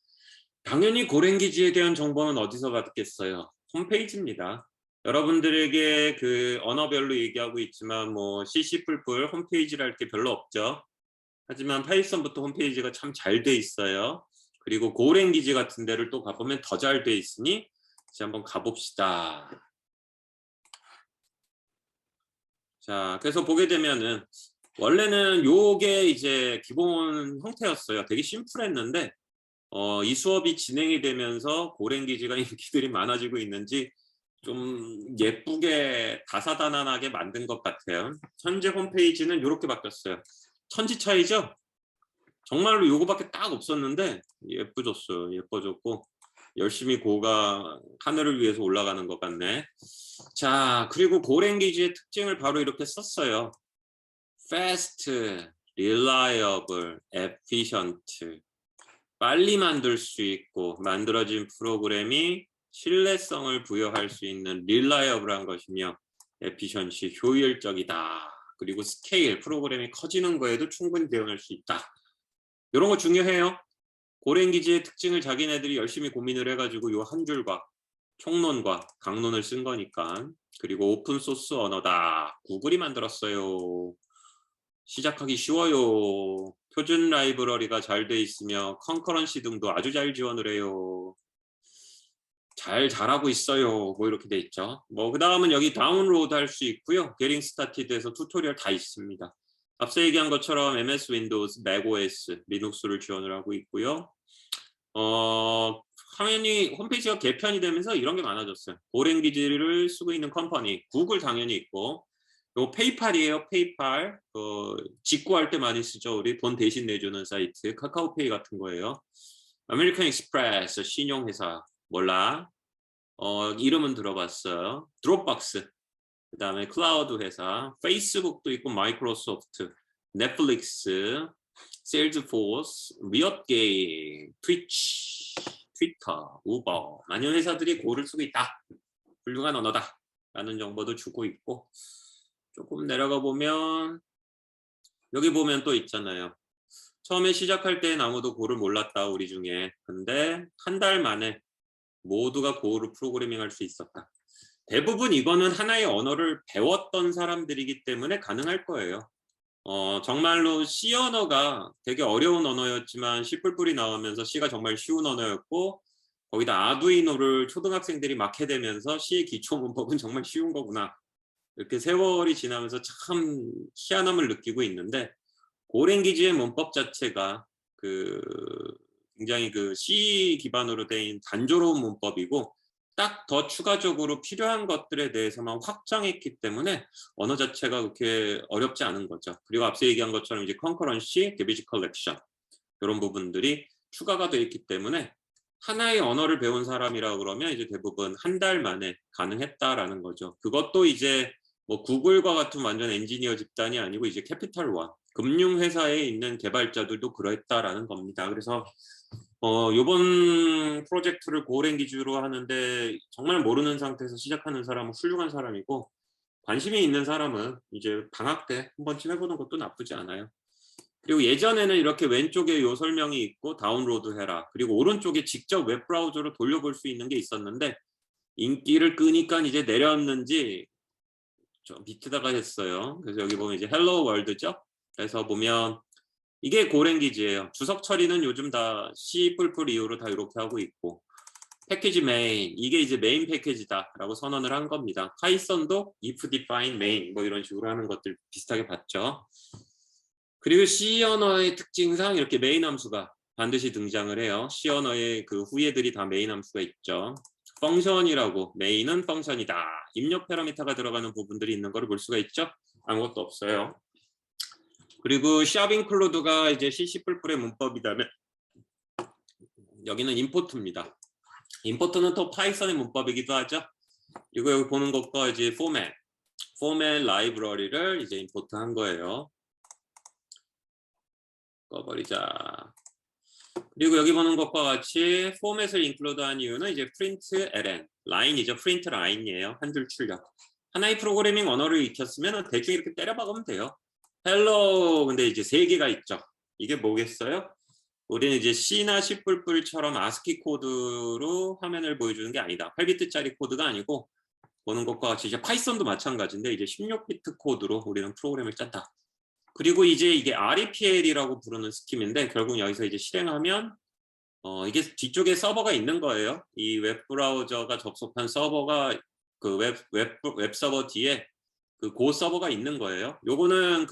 당연히 고랭귀지에 대한 정보는 어디서 받겠어요? 홈페이지입니다. 여러분들에게 그 언어별로 얘기하고 있지만 뭐 C++ 홈페이지랄 게 별로 없죠. 하지만 파이썬부터 홈페이지가 참 잘 돼 있어요. 그리고 고랭귀지 같은 데를 또 가보면 더 잘 돼 있으니 이제 한번 가봅시다. 자, 그래서 보게 되면은 원래는 요게 이제 기본 형태였어요. 되게 심플했는데 이 수업이 진행이 되면서 고랭귀지가 인기들이 많아지고 있는지 좀 예쁘게 다사다난하게 만든 것 같아요. 현재 홈페이지는 이렇게 바뀌었어요. 천지 차이죠? 정말로 요거밖에 딱 없었는데 예뻐졌어요. 예뻐졌고 열심히 고가 하늘을 위해서 올라가는 것 같네. 자, 그리고 고랭귀지의 특징을 바로 이렇게 썼어요. fast, reliable, efficient. 빨리 만들 수 있고 만들어진 프로그램이 신뢰성을 부여할 수 있는 reliable한 것이며 efficiency, 효율적이다. 그리고 스케일, 프로그램이 커지는 거에도 충분히 대응할 수 있다. 이런 거 중요해요. 고랭귀지의 특징을 자기네들이 열심히 고민을 해가지고 요 한 줄과 총론과 강론을 쓴 거니까. 그리고 오픈소스 언어다. 구글이 만들었어요. 시작하기 쉬워요. 표준 라이브러리가 잘 돼 있으며 컨커런시 등도 아주 잘 지원을 해요. 잘하고 있어요. 뭐 이렇게 돼 있죠. 뭐 그 다음은 여기 다운로드 할 수 있고요. 게링 스타티드에서 튜토리얼 다 있습니다. 앞서 얘기한 것처럼 MS 윈도우즈, 맥OS, 리눅스를 지원을 하고 있고요. 화면이 홈페이지가 개편이 되면서 이런 게 많아졌어요. 고랭귀지를 쓰고 있는 컴퍼니, 구글 당연히 있고 요 페이팔이에요. 페이팔. 직구할 때 많이 쓰죠. 우리 돈 대신 내주는 사이트. 카카오페이 같은 거예요. 아메리칸 익스프레스 신용회사. 몰라. 이름은 들어봤어요. 드롭박스. 그다음에 클라우드 회사. 페이스북도 있고 마이크로소프트, 넷플릭스, 세일즈포스, 리엇게임, 트위치, 트위터, 우버. 많은 회사들이 고를 쓰고 있다. 훌륭한 언어다. 라는 정보도 주고 있고, 조금 내려가 보면 여기 보면 또 있잖아요. 처음에 시작할 때는 아무도 고를 몰랐다 우리 중에. 근데 한 달 만에 모두가 고를 프로그래밍 할 수 있었다. 대부분 이거는 하나의 언어를 배웠던 사람들이기 때문에 가능할 거예요. 정말로 C 언어가 되게 어려운 언어였지만 C 뿔뿔이 나오면서 C가 정말 쉬운 언어였고, 거기다 아두이노를 초등학생들이 막 해대면서 C의 기초 문법은 정말 쉬운 거구나. 이렇게 세월이 지나면서 참 희한함을 느끼고 있는데, 고랭귀지의 문법 자체가 굉장히 C 기반으로 된 단조로운 문법이고, 딱 더 추가적으로 필요한 것들에 대해서만 확장했기 때문에 언어 자체가 그렇게 어렵지 않은 거죠. 그리고 앞서 얘기한 것처럼 이제 컨커런시, 게비지 컬렉션 이런 부분들이 추가가 되어 있기 때문에 하나의 언어를 배운 사람이라 그러면 이제 대부분 한 달 만에 가능했다라는 거죠. 그것도 이제 뭐 구글과 같은 완전 엔지니어 집단이 아니고 이제 캐피털1 금융회사에 있는 개발자들도 그랬다라는 겁니다. 그래서 요번 프로젝트를 고랭귀지로 하는데 정말 모르는 상태에서 시작하는 사람은 훌륭한 사람이고, 관심이 있는 사람은 이제 방학 때 한 번쯤 해보는 것도 나쁘지 않아요. 그리고 예전에는 이렇게 왼쪽에 요 설명이 있고 다운로드 해라, 그리고 오른쪽에 직접 웹브라우저로 돌려볼 수 있는 게 있었는데 인기를 끄니까 이제 내렸는지 좀 밑에다가 했어요. 그래서 여기 보면 이제 헬로 월드죠. 그래서 보면 이게 고랭귀지예요. 주석 처리는 요즘 다 C++ 이후로 다 이렇게 하고 있고, 패키지 메인, 이게 이제 메인 패키지다라고 선언을 한 겁니다. 파이썬도 if define main 뭐 이런 식으로 하는 것들 비슷하게 봤죠. 그리고 C 언어의 특징상 이렇게 메인 함수가 반드시 등장을 해요. C 언어의 그 후예들이 다 메인 함수가 있죠. 펑션이라고, 메인은 펑션이다. 입력 패러미터가 들어가는 부분들이 있는 걸 볼 수가 있죠. 아무것도 없어요. 그리고 샵 인클루드가 이제 C++의 문법이다면 여기는 임포트입니다. 임포트는 또 파이썬의 문법이기도 하죠. 이거 여기 보는 것과 이제 포맷 라이브러리를 이제 임포트한 거예요. 꺼버리자. 그리고 여기 보는 것과 같이 포맷을 인클루드한 이유는 이제 print ln 라인이죠. print 라인이에요. 한 줄 출력. 하나의 프로그래밍 언어를 익혔으면 대충 이렇게 때려박으면 돼요. 헬로, 근데 이제 3개가 있죠. 이게 뭐겠어요? 우리는 이제 C나 C++처럼 아스키 코드로 화면을 보여주는 게 아니다. 8비트짜리 코드가 아니고, 보는 것과 같이 이제 파이썬도 마찬가지인데 이제 16비트 코드로 우리는 프로그램을 짰다. 그리고 이제 이게 REPL이라고 부르는 스킴인데, 결국 여기서 이제 실행하면 이게 뒤쪽에 서버가 있는 거예요. 이 웹브라우저가 접속한 서버가 그 웹 서버 뒤에 고 서버가 있는 거예요. 요거는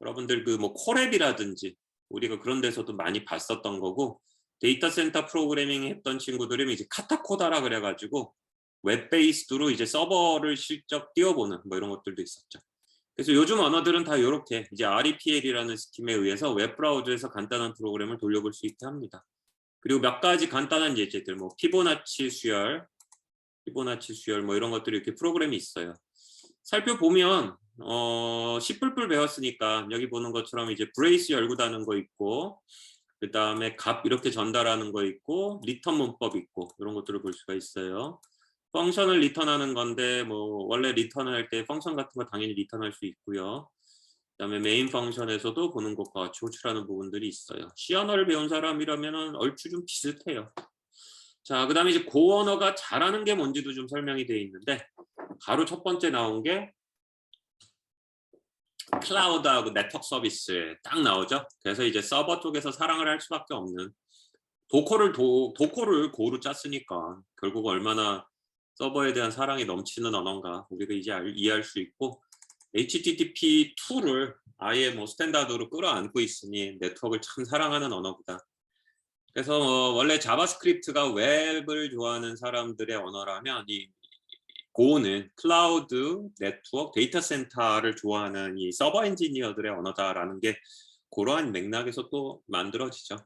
여러분들 뭐 콜앱이라든지 우리가 그런 데서도 많이 봤었던 거고, 데이터 센터 프로그래밍 했던 친구들이 이제 카타코다라 그래가지고 웹 베이스드로 이제 서버를 실적 띄워보는 뭐 이런 것들도 있었죠. 그래서 요즘 언어들은 다 이렇게 이제 REPL이라는 스킴에 의해서 웹 브라우저에서 간단한 프로그램을 돌려볼 수 있게 합니다. 그리고 몇 가지 간단한 예제들, 뭐 피보나치 수열 뭐 이런 것들이 이렇게 프로그램이 있어요. 살펴보면 C++ 배웠으니까 여기 보는 것처럼 이제 브레이스 열고 닫는 거 있고, 그 다음에 값 이렇게 전달하는 거 있고, 리턴 문법 있고, 이런 것들을 볼 수가 있어요. 펑션을 리턴하는 건데 뭐 원래 리턴을 할 때 펑션 같은 거 당연히 리턴할 수 있고요. 그 다음에 메인 펑션에서도 보는 것과 같이 호출하는 부분들이 있어요. C 언어를 배운 사람이라면 얼추 좀 비슷해요. 자, 그 다음에 이제 고 언어가 잘하는 게 뭔지도 좀 설명이 되어 있는데, 바로 첫 번째 나온 게 클라우드하고 네트워크 서비스 딱 나오죠. 그래서 이제 서버 쪽에서 사랑을 할 수밖에 없는, 도커를 고로 짰으니까 결국 얼마나 서버에 대한 사랑이 넘치는 언어인가 우리가 이제 이해할 수 있고, HTTP2를 아예 뭐 스탠다드로 끌어안고 있으니 네트워크를 참 사랑하는 언어구나. 그래서 원래 자바스크립트가 웹을 좋아하는 사람들의 언어라면 이 고는 클라우드, 네트워크, 데이터 센터를 좋아하는 이 서버 엔지니어들의 언어다라는 게 그러한 맥락에서 또 만들어지죠.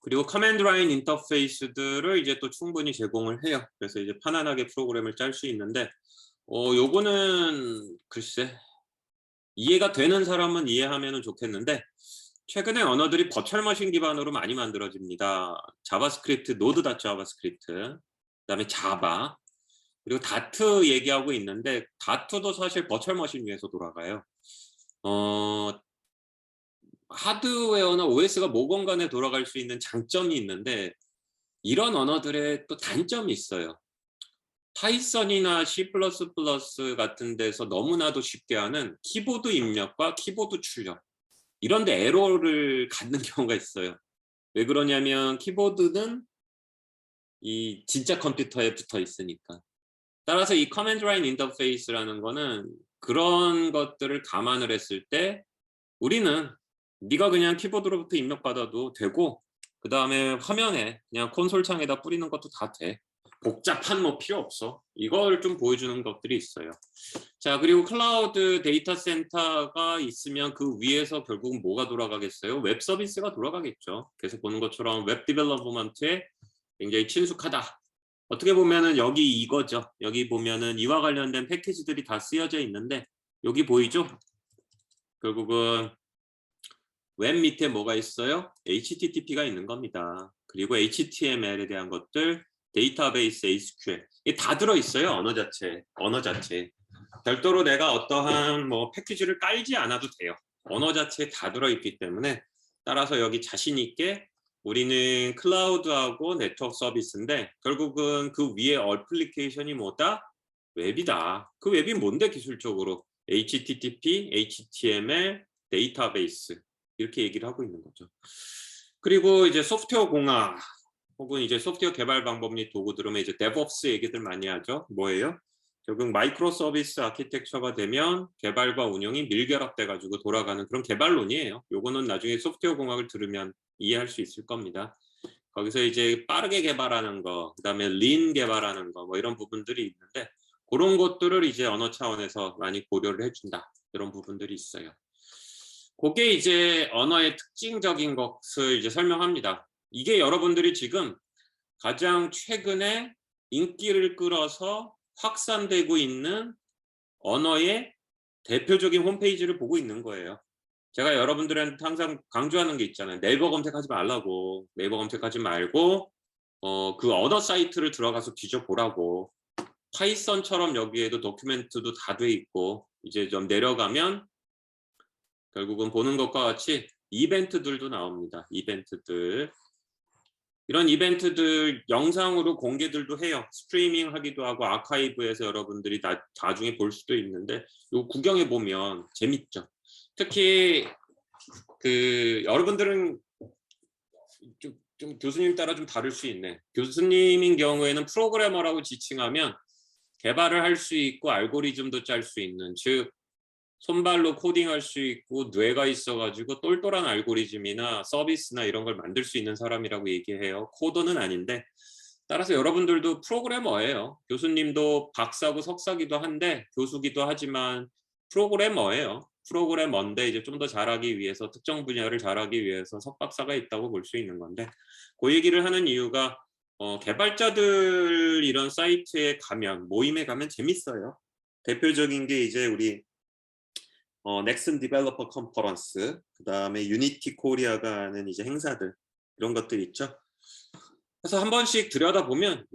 그리고 커맨드 라인 인터페이스들을 이제 또 충분히 제공을 해요. 그래서 이제 편안하게 프로그램을 짤 수 있는데 요거는 글쎄 이해가 되는 사람은 이해하면 좋겠는데 최근에 언어들이 버추얼 머신 기반으로 많이 만들어집니다. 자바스크립트, 노드.자바스크립트, 그다음에 자바, 그리고 다트 얘기하고 있는데 다트도 사실 버추얼 머신 위에서 돌아가요. 하드웨어나 OS가 모건 간에 돌아갈 수 있는 장점이 있는데 이런 언어들의 또 단점이 있어요. 파이썬이나 C++ 같은 데서 너무나도 쉽게 하는 키보드 입력과 키보드 출력 이런 데 에러를 갖는 경우가 있어요. 왜 그러냐면 키보드는 이 진짜 컴퓨터에 붙어 있으니까. 따라서 이 커맨드 라인 인터페이스라는 거는 그런 것들을 감안을 했을 때 우리는 네가 그냥 키보드로부터 입력받아도 되고 그 다음에 화면에 그냥 콘솔 창에다 뿌리는 것도 다 돼. 복잡한 뭐 필요 없어. 이걸 좀 보여주는 것들이 있어요. 자, 그리고 클라우드 데이터 센터가 있으면 그 위에서 결국은 뭐가 돌아가겠어요? 웹 서비스가 돌아가겠죠. 계속 보는 것처럼 웹 디벨로퍼먼트에 굉장히 친숙하다. 어떻게 보면은 여기 이거죠. 여기 보면은 이와 관련된 패키지들이 다 쓰여져 있는데 여기 보이죠? 결국은 웹 밑에 뭐가 있어요? HTTP가 있는 겁니다. 그리고 HTML에 대한 것들, 데이터베이스, SQL 이게 다 들어있어요. 언어 자체. 별도로 내가 어떠한 뭐 패키지를 깔지 않아도 돼요. 언어 자체에 다 들어있기 때문에 따라서 여기 자신 있게 우리는 클라우드하고 네트워크 서비스인데 결국은 그 위에 어플리케이션이 뭐다? 웹이다. 그 웹이 뭔데 기술적으로? HTTP, HTML, 데이터베이스 이렇게 얘기를 하고 있는 거죠. 그리고 이제 소프트웨어 공학 혹은 이제 소프트웨어 개발 방법 및 도구 들으면 이제 DevOps 얘기들 많이 하죠. 뭐예요? 결국 마이크로 서비스 아키텍처가 되면 개발과 운영이 밀결합돼 가지고 돌아가는 그런 개발론이에요. 요거는 나중에 소프트웨어 공학을 들으면 이해할 수 있을 겁니다. 거기서 이제 빠르게 개발하는 거, 그다음에 린 개발하는 거, 뭐 이런 부분들이 있는데 그런 것들을 이제 언어 차원에서 많이 고려를 해준다. 이런 부분들이 있어요. 그게 이제 언어의 특징적인 것을 이제 설명합니다. 이게 여러분들이 지금 가장 최근에 인기를 끌어서 확산되고 있는 언어의 대표적인 홈페이지를 보고 있는 거예요. 제가 여러분들한테 항상 강조하는 게 있잖아요. 네이버 검색하지 말라고. 네이버 검색하지 말고 그 언어 사이트를 들어가서 뒤져보라고. 파이썬처럼 여기에도 도큐멘트도 다 돼 있고 이제 좀 내려가면 결국은 보는 것과 같이 이벤트들도 나옵니다. 이벤트들. 이런 이벤트들 영상으로 공개들도 해요. 스트리밍 하기도 하고 아카이브에서 여러분들이 나중에 볼 수도 있는데 요 구경해 보면 재밌죠. 특히 그 여러분들은 좀 교수님 따라 좀 다를 수 있네. 교수님인 경우에는 프로그래머라고 지칭하면 개발을 할 수 있고 알고리즘도 짤 수 있는, 즉 손발로 코딩할 수 있고 뇌가 있어가지고 똘똘한 알고리즘이나 서비스나 이런 걸 만들 수 있는 사람이라고 얘기해요. 코더는 아닌데 따라서 여러분들도 프로그래머예요. 교수님도 박사고 석사기도 한데 교수기도 하지만 프로그래머예요. 프로그래머인데 이제 좀 더 잘하기 위해서 특정 분야를 잘하기 위해서 석박사가 있다고 볼 수 있는 건데 그 얘기를 하는 이유가 개발자들 이런 사이트에 가면 모임에 가면 재밌어요. 대표적인 게 이제 우리 넥슨 디벨로퍼 컨퍼런스, 그 다음에 유니티 코리아가 하는 이제 행사들 이런 것들 있죠. 그래서 한 번씩 들여다보면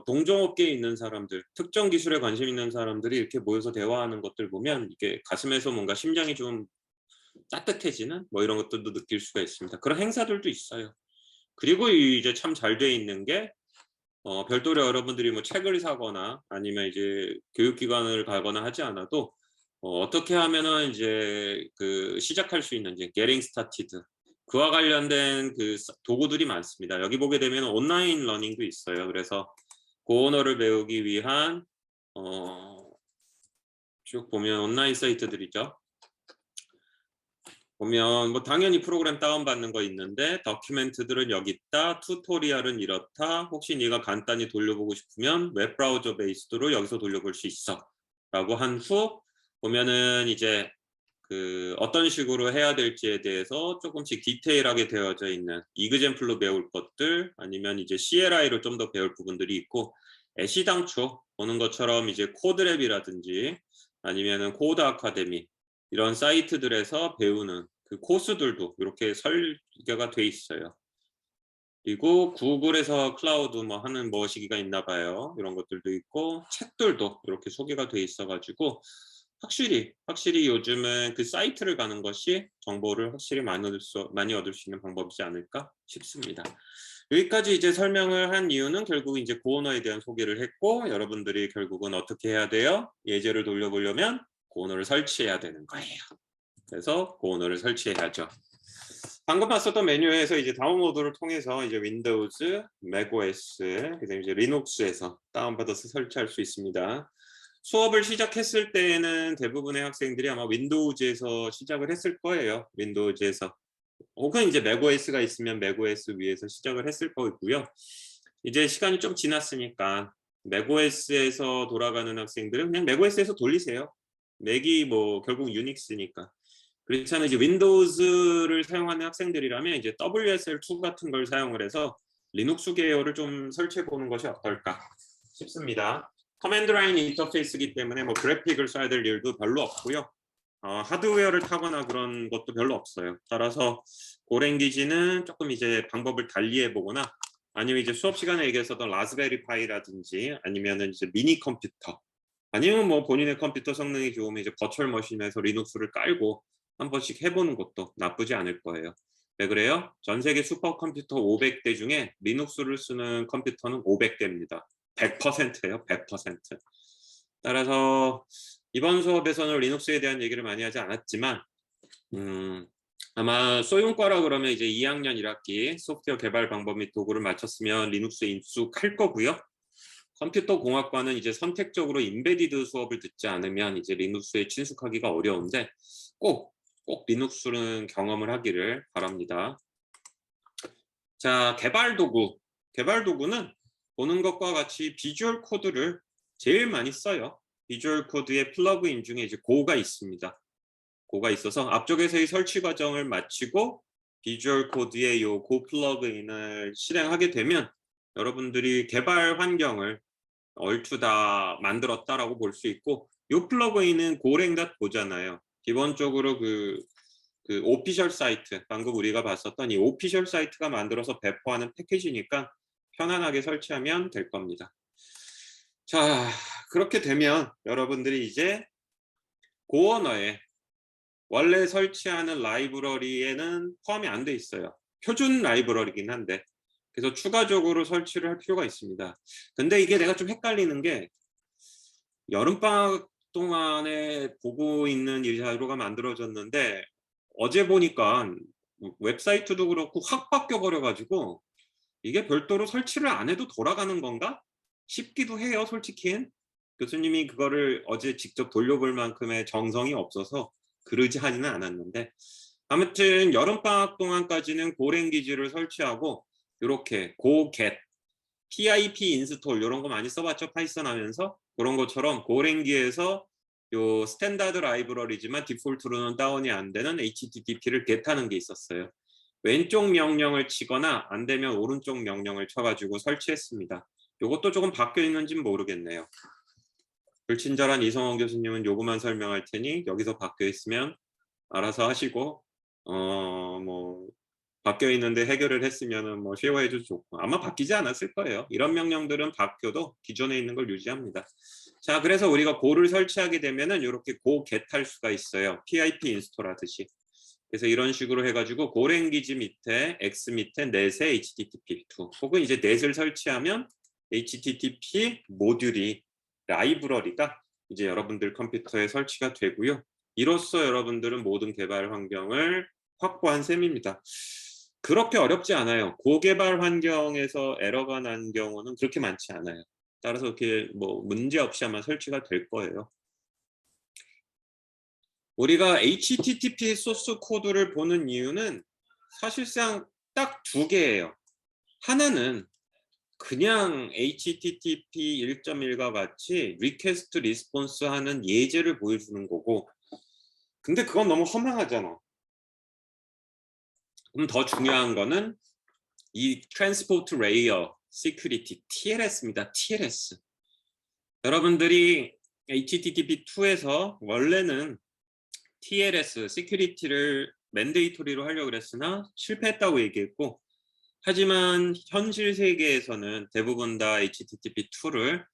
동종업계에 있는 사람들, 특정 기술에 관심 있는 사람들이 이렇게 모여서 대화하는 것들 보면 이게 가슴에서 뭔가 심장이 좀 따뜻해지는 뭐 이런 것들도 느낄 수가 있습니다. 그런 행사들도 있어요. 그리고 이제 참 잘 돼 있는 게 별도로 여러분들이 뭐 책을 사거나 아니면 이제 교육기관을 가거나 하지 않아도 어떻게 하면은 이제 그 시작할 수 있는지 getting started 그와 관련된 그 도구들이 많습니다. 여기 보게 되면 온라인 러닝도 있어요. 그래서 그 언어를 배우기 위한 쭉 보면 온라인 사이트들이죠. 보면 뭐 당연히 프로그램 다운받는 거 있는데 다큐멘트들은 여기 있다. 튜토리얼은 이렇다. 혹시 네가 간단히 돌려보고 싶으면 웹브라우저 베이스드로 여기서 돌려볼 수 있어. 라고 한 후 보면은 이제 그 어떤 식으로 해야 될지에 대해서 조금씩 디테일하게 되어져 있는 이그젠플로 배울 것들 아니면 이제 CLI로 좀 더 배울 부분들이 있고 시당초 보는 것처럼 이제 코드랩이라든지 아니면은 코드 아카데미 이런 사이트들에서 배우는 그 코스들도 이렇게 설계가 돼 있어요. 그리고 구글에서 클라우드 뭐 하는 뭐 시기가 있나 봐요. 이런 것들도 있고 책들도 이렇게 소개가 돼 있어 가지고 확실히 요즘은 그 사이트를 가는 것이 정보를 확실히 많이 얻을 수 있는 방법이지 않을까 싶습니다. 여기까지 이제 설명을 한 이유는 결국 이제 고언어에 대한 소개를 했고 여러분들이 결국은 어떻게 해야 돼요? 예제를 돌려보려면 고언어를 설치해야 되는 거예요. 그래서 고언어를 설치해야죠. 방금 봤었던 메뉴에서 이제 다운로드를 통해서 이제 윈도우즈, 맥OS, 그다음에 이제 리눅스에서 다운받아서 설치할 수 있습니다. 수업을 시작했을 때에는 대부분의 학생들이 아마 윈도우즈에서 시작을 했을 거예요. 윈도우즈에서. 혹은 이제 맥OS가 있으면 맥OS 위에서 시작을 했을 거고요. 이제 시간이 좀 지났으니까 맥OS에서 돌아가는 학생들은 그냥 맥OS에서 돌리세요. 맥이 뭐 결국 유닉스니까. 그렇지 않은 이제 윈도우즈를 사용하는 학생들이라면 이제 WSL2 같은 걸 사용을 해서 리눅스 계열을 좀 설치해 보는 것이 어떨까 싶습니다. 커맨드 라인 인터페이스이기 때문에 뭐 그래픽을 써야 될 일도 별로 없고요. 하드웨어를 타거나 그런 것도 별로 없어요. 따라서 고랭기지는 조금 이제 방법을 달리해 보거나 아니면 이제 수업 시간에 얘기했었던 라즈베리 파이라든지 아니면은 이제 미니 컴퓨터 아니면 뭐 본인의 컴퓨터 성능이 좋으면 이제 버추얼 머신에서 리눅스를 깔고 한 번씩 해보는 것도 나쁘지 않을 거예요. 왜 그래요? 전 세계 슈퍼컴퓨터 500대 중에 리눅스를 쓰는 컴퓨터는 500대입니다. 100%예요. 100%. 따라서 이번 수업에서는 리눅스에 대한 얘기를 많이 하지 않았지만 아마 소윤과라 그러면 이제 2학년 1학기 소프트웨어 개발 방법 및 도구를 마쳤으면 리눅스에 익숙할 거고요. 컴퓨터 공학과는 이제 선택적으로 인베디드 수업을 듣지 않으면 이제 리눅스에 친숙하기가 어려운데 꼭 리눅스는 경험을 하기를 바랍니다. 자, 개발 도구는 보는 것과 같이 비주얼 코드를 제일 많이 써요. 비주얼 코드의 플러그인 중에 이제 고가 있습니다. 고가 있어서 앞쪽에서의 설치 과정을 마치고 비주얼 코드의 요 고 플러그인을 실행하게 되면 여러분들이 개발 환경을 얼추 다 만들었다라고 볼 수 있고 요 플러그인은 고랭닷고잖아요. 기본적으로 그 오피셜 사이트 방금 우리가 봤었던 이 오피셜 사이트가 만들어서 배포하는 패키지니까 편안하게 설치하면 될 겁니다. 자, 그렇게 되면 여러분들이 이제 고언어에 원래 설치하는 라이브러리에는 포함이 안 돼 있어요. 표준 라이브러리긴 한데 그래서 추가적으로 설치를 할 필요가 있습니다. 근데 이게 내가 좀 헷갈리는 게 여름방학 동안에 보고 있는 이 자료가 만들어졌는데 어제 보니까 웹사이트도 그렇고 확 바뀌어 버려 가지고 이게 별도로 설치를 안 해도 돌아가는 건가 싶기도 해요. 솔직히 교수님이 그거를 어제 직접 돌려볼 만큼의 정성이 없어서 그러지 하지는 않았는데 아무튼 여름방학 동안까지는 고랭기지를 설치하고 이렇게 고get, pip 인스톨 이런 거 많이 써봤죠? 파이썬 하면서 그런 것처럼 고랭기에서 요 스탠다드 라이브러리지만 디폴트로는 다운이 안 되는 HTTP를 get하는 게 있었어요. 왼쪽 명령을 치거나 안 되면 오른쪽 명령을 쳐가지고 설치했습니다. 요것도 조금 바뀌어 있는지는 모르겠네요. 불친절한 이성원 교수님은 요거만 설명할 테니 여기서 바뀌어 있으면 알아서 하시고 뭐 바뀌어 있는데 해결을 했으면은 뭐 쉐어해 줘도 좋고 아마 바뀌지 않았을 거예요. 이런 명령들은 바뀌어도 기존에 있는 걸 유지합니다. 자, 그래서 우리가 고를 설치하게 되면은 이렇게 고 get 할 수가 있어요. pip 인스톨 하듯이. 그래서 이런 식으로 해가지고 고랭기지 밑에 x 밑에 넷의 http2 혹은 이제 넷을 설치하면 http 모듈이 라이브러리가 이제 여러분들 컴퓨터에 설치가 되고요. 이로써 여러분들은 모든 개발 환경을 확보한 셈입니다. 그렇게 어렵지 않아요. 고개발 환경에서 에러가 난 경우는 그렇게 많지 않아요. 따라서 이렇게 뭐 문제 없이 아마 설치가 될 거예요. 우리가 HTTP 소스 코드를 보는 이유는 사실상 딱 두 개예요. 하나는 그냥 HTTP 1.1과 같이 리퀘스트 리스폰스 하는 예제를 보여주는 거고, 근데 그건 너무 허망하잖아. 그럼 더 중요한 거는 이 트랜스포트 레이어 시큐리티 TLS입니다. TLS. 여러분들이 HTTP2에서 원래는 TLS 시큐리티를 맨데이토리로 하려고 그랬으나 실패했다고 얘기했고, 하지만 현실 세계에서는 대부분 다 HTTP2를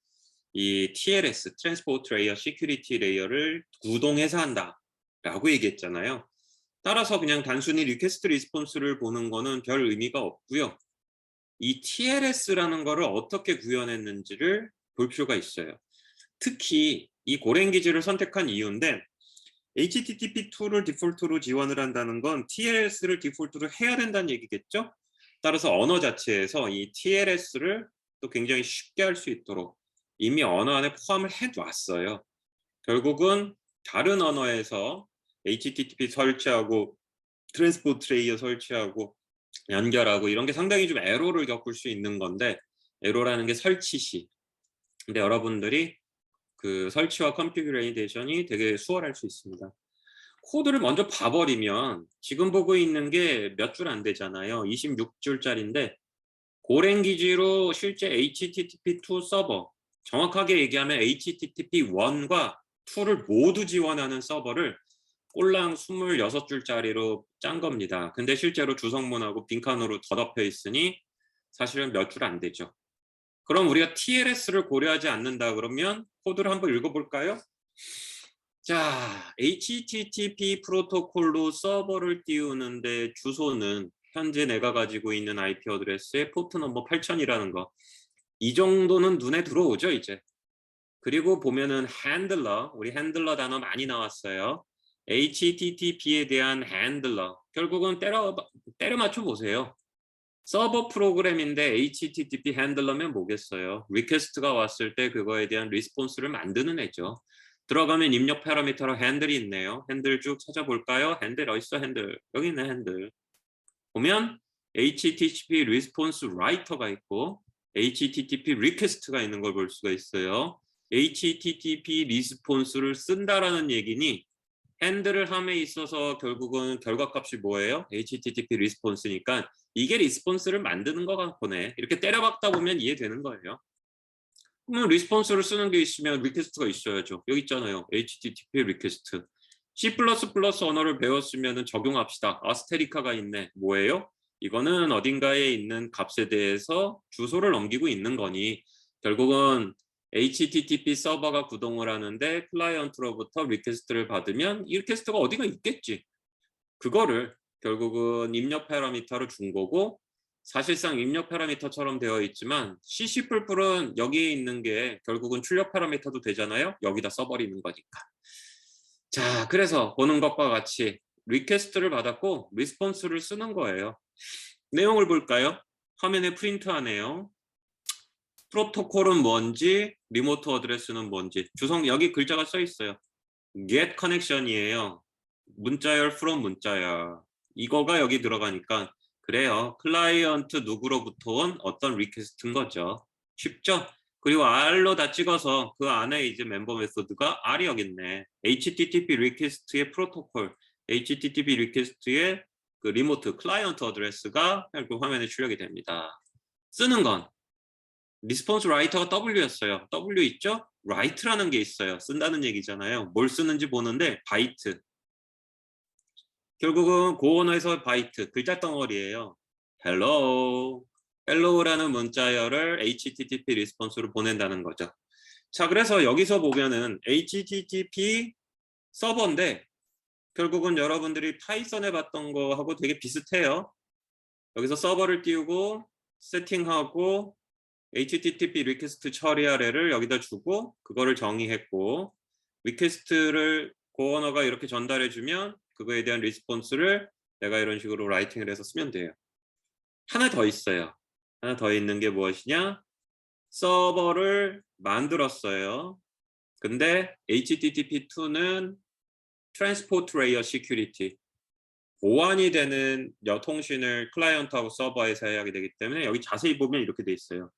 이 TLS 트랜스포트 레이어 시큐리티 레이어를 구동해서 한다라고 얘기했잖아요. 따라서 그냥 단순히 리퀘스트 리스폰스를 보는 거는 별 의미가 없고요. 이 TLS라는 거를 어떻게 구현했는지를 볼 필요가 있어요. 특히 이 고랭 기지를 선택한 이유인데, HTTP2를 디폴트로 지원을 한다는 건 TLS를 디폴트로 해야 된다는 얘기겠죠? 따라서 언어 자체에서 이 TLS를 또 굉장히 쉽게 할 수 있도록 이미 언어 안에 포함을 해놨어요. 결국은 다른 언어에서 HTTP 설치하고 트랜스포트 레이어 설치하고 연결하고 이런 게 상당히 좀 에러를 겪을 수 있는 건데, 에러라는 게 설치 시. 근데 여러분들이 그 설치와 컨피규레이션이 되게 수월할 수 있습니다. 코드를 먼저 봐버리면 지금 보고 있는 게 몇 줄 안 되잖아요. 26줄짜리인데 고랭 기지로 실제 HTTP2 서버, 정확하게 얘기하면 HTTP1과 2를 모두 지원하는 서버를 꼴랑 26줄짜리로 짠 겁니다. 근데 실제로 주성문하고 빈칸으로 덧엎여 있으니 사실은 몇 줄 안 되죠. 그럼 우리가 TLS를 고려하지 않는다 그러면 코드를 한번 읽어볼까요? 자, HTTP 프로토콜로 서버를 띄우는데 주소는 현재 내가 가지고 있는 IP 어드레스의 포트 넘버 8000이라는 거. 이 정도는 눈에 들어오죠, 이제. 그리고 보면은 핸들러, 우리 핸들러 단어 많이 나왔어요. HTTP에 대한 핸들러. 결국은 때려 맞춰 보세요. 서버 프로그램인데 HTTP 핸들러면 뭐겠어요? 리퀘스트가 왔을 때 그거에 대한 리스폰스를 만드는 애죠. 들어가면 입력 파라미터로 핸들이 있네요. 핸들 쭉 찾아볼까요? 핸들 어딨어? 핸들. 여기 있네, 핸들. 보면 HTTP 리스폰스 라이터가 있고 HTTP 리퀘스트가 있는 걸 볼 수가 있어요. HTTP 리스폰스를 쓴다라는 얘기니 핸들을 함에 있어서 결국은 결과값이 뭐예요? HTTP 리스폰스니까 이게 리스폰스를 만드는 거 보네. 이렇게 때려박다 보면 이해되는 거예요. 그러면 리스폰스를 쓰는 게 있으면 리퀘스트가 있어야죠. 여기 있잖아요. HTTP 리퀘스트. C++ 언어를 배웠으면 적용합시다. 아스테리카가 있네. 뭐예요? 이거는 어딘가에 있는 값에 대해서 주소를 넘기고 있는 거니 결국은 HTTP 서버가 구동을 하는데 클라이언트로부터 리퀘스트를 받으면 이 리퀘스트가 어디가 있겠지. 그거를 결국은 입력 파라미터로 준 거고, 사실상 입력 파라미터처럼 되어 있지만 C++은 여기에 있는 게 결국은 출력 파라미터도 되잖아요. 여기다 써버리는 거니까. 자, 그래서 보는 것과 같이 리퀘스트를 받았고 리스폰스를 쓰는 거예요. 내용을 볼까요? 화면에 프린트하네요. 프로토콜은 뭔지, 리모트 어드레스는 뭔지, 주성 여기 글자가 써 있어요. get connection이에요. 문자열 from 문자열. 이거가 여기 들어가니까 그래요. 클라이언트 누구로부터 온 어떤 리퀘스트인 거죠. 쉽죠? 그리고 R로 다 찍어서 그 안에 이제 멤버 메소드가 R이 여기 있네. HTTP 리퀘스트의 프로토콜, HTTP 리퀘스트의 그 리모트 클라이언트 어드레스가 결국 화면에 출력이 됩니다. 쓰는 건 리스폰스 라이터가 W였어요. W 있죠? write라는 게 있어요. 쓴다는 얘기잖아요. 뭘 쓰는지 보는데 바이트. 결국은 고언어에서 바이트, 글자 덩어리예요. hello, hello라는 문자열을 HTTP 리스폰스로 보낸다는 거죠. 자, 그래서 여기서 보면은 HTTP 서버인데 결국은 여러분들이 파이썬에 봤던 거하고 되게 비슷해요. 여기서 서버를 띄우고 세팅하고 HTTP 리퀘스트 처리하래를 여기다 주고 그거를 정의했고, 리퀘스트를 고언어가 이렇게 전달해주면 그거에 대한 리스폰스를 내가 이런 식으로 라이팅을 해서 쓰면 돼요. 하나 더 있어요. 하나 더 있는 게 무엇이냐? 서버를 만들었어요. 근데 HTTP2는 트랜스포트 레이어 시큐리티. 보안이 되는 통신을 클라이언트하고 서버에서 해야 되기 때문에 여기 자세히 보면 이렇게 돼 있어요.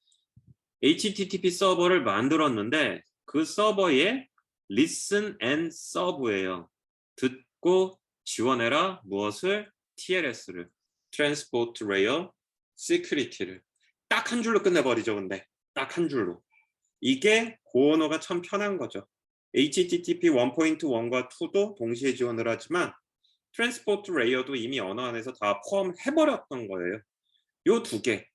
HTTP 서버를 만들었는데 그 서버에 listen and serve예요. 듣고 지원해라 무엇을? TLS를, Transport Layer Security를. 딱 한 줄로 끝내버리죠. 근데 딱 한 줄로. 이게 고언어가 참 편한 거죠. HTTP 1.1과 2도 동시에 지원을 하지만 트랜스포트 레이어도 이미 언어 안에서 다 포함해버렸던 거예요. 요 두 개,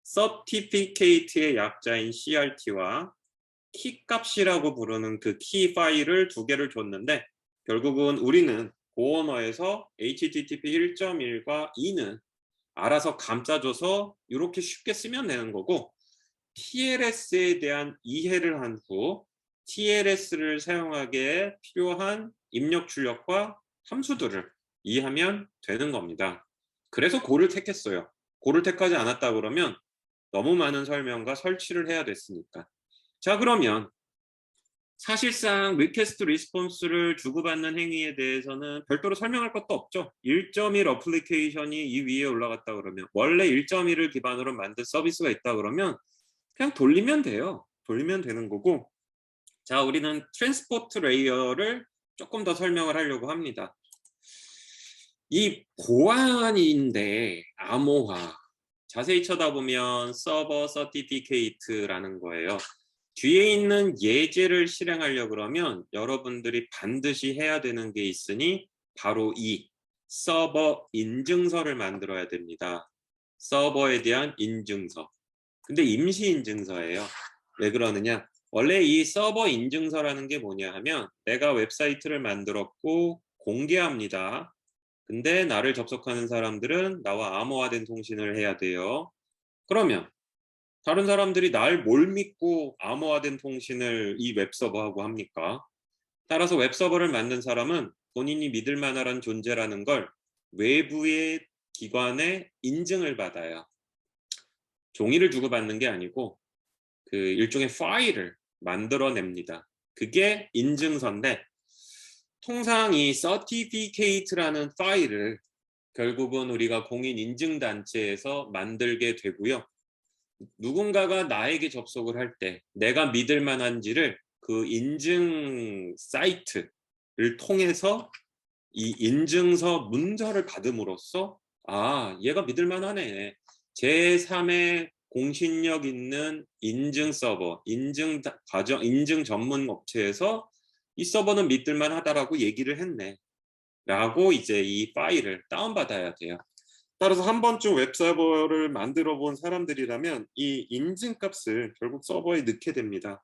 서티피케이트의 약자인 CRT와 키값이라고 부르는 그 키 파일을 두 개를 줬는데 결국은 우리는 고언어에서 HTTP 1.1과 2는 알아서 감싸줘서 이렇게 쉽게 쓰면 되는 거고, TLS에 대한 이해를 한 후 TLS를 사용하기에 필요한 입력 출력과 함수들을 이해하면 되는 겁니다. 그래서 고를 택했어요. 고를 택하지 않았다 그러면 너무 많은 설명과 설치를 해야 됐으니까. 자, 그러면 사실상 리퀘스트 리스폰스를 주고받는 행위에 대해서는 별도로 설명할 것도 없죠. 1.1 어플리케이션이 이 위에 올라갔다 그러면, 원래 1.1을 기반으로 만든 서비스가 있다 그러면 그냥 돌리면 돼요. 돌리면 되는 거고, 자, 우리는 트랜스포트 레이어를 조금 더 설명을 하려고 합니다. 이 보안인데 암호화, 자세히 쳐다보면 서버 서티피케이트라는 거예요. 뒤에 있는 예제를 실행하려고 그러면 여러분들이 반드시 해야 되는 게 있으니 바로 이 서버 인증서를 만들어야 됩니다. 서버에 대한 인증서. 근데 임시 인증서예요. 왜 그러느냐? 원래 이 서버 인증서라는 게 뭐냐 하면 내가 웹사이트를 만들었고 공개합니다. 근데 나를 접속하는 사람들은 나와 암호화된 통신을 해야 돼요. 그러면 다른 사람들이 날 뭘 믿고 암호화된 통신을 이 웹서버하고 합니까? 따라서 웹서버를 만든 사람은 본인이 믿을 만한 존재라는 걸 외부의 기관의 인증을 받아요. 종이를 주고받는 게 아니고 그 일종의 파일을 만들어냅니다. 그게 인증서인데, 통상 이 certificate라는 파일을 결국은 우리가 공인인증단체에서 만들게 되고요. 누군가가 나에게 접속을 할 때 내가 믿을 만한지를 그 인증 사이트를 통해서 이 인증서 문서를 받음으로써 아, 얘가 믿을 만하네. 제3의 공신력 있는 인증 서버, 인증 과정, 인증 전문 업체에서 이 서버는 믿을 만하다라고 얘기를 했네. 라고 이제 이 파일을 다운받아야 돼요. 따라서 한 번쯤 웹서버를 만들어 본 사람들이라면 이 인증값을 결국 서버에 넣게 됩니다.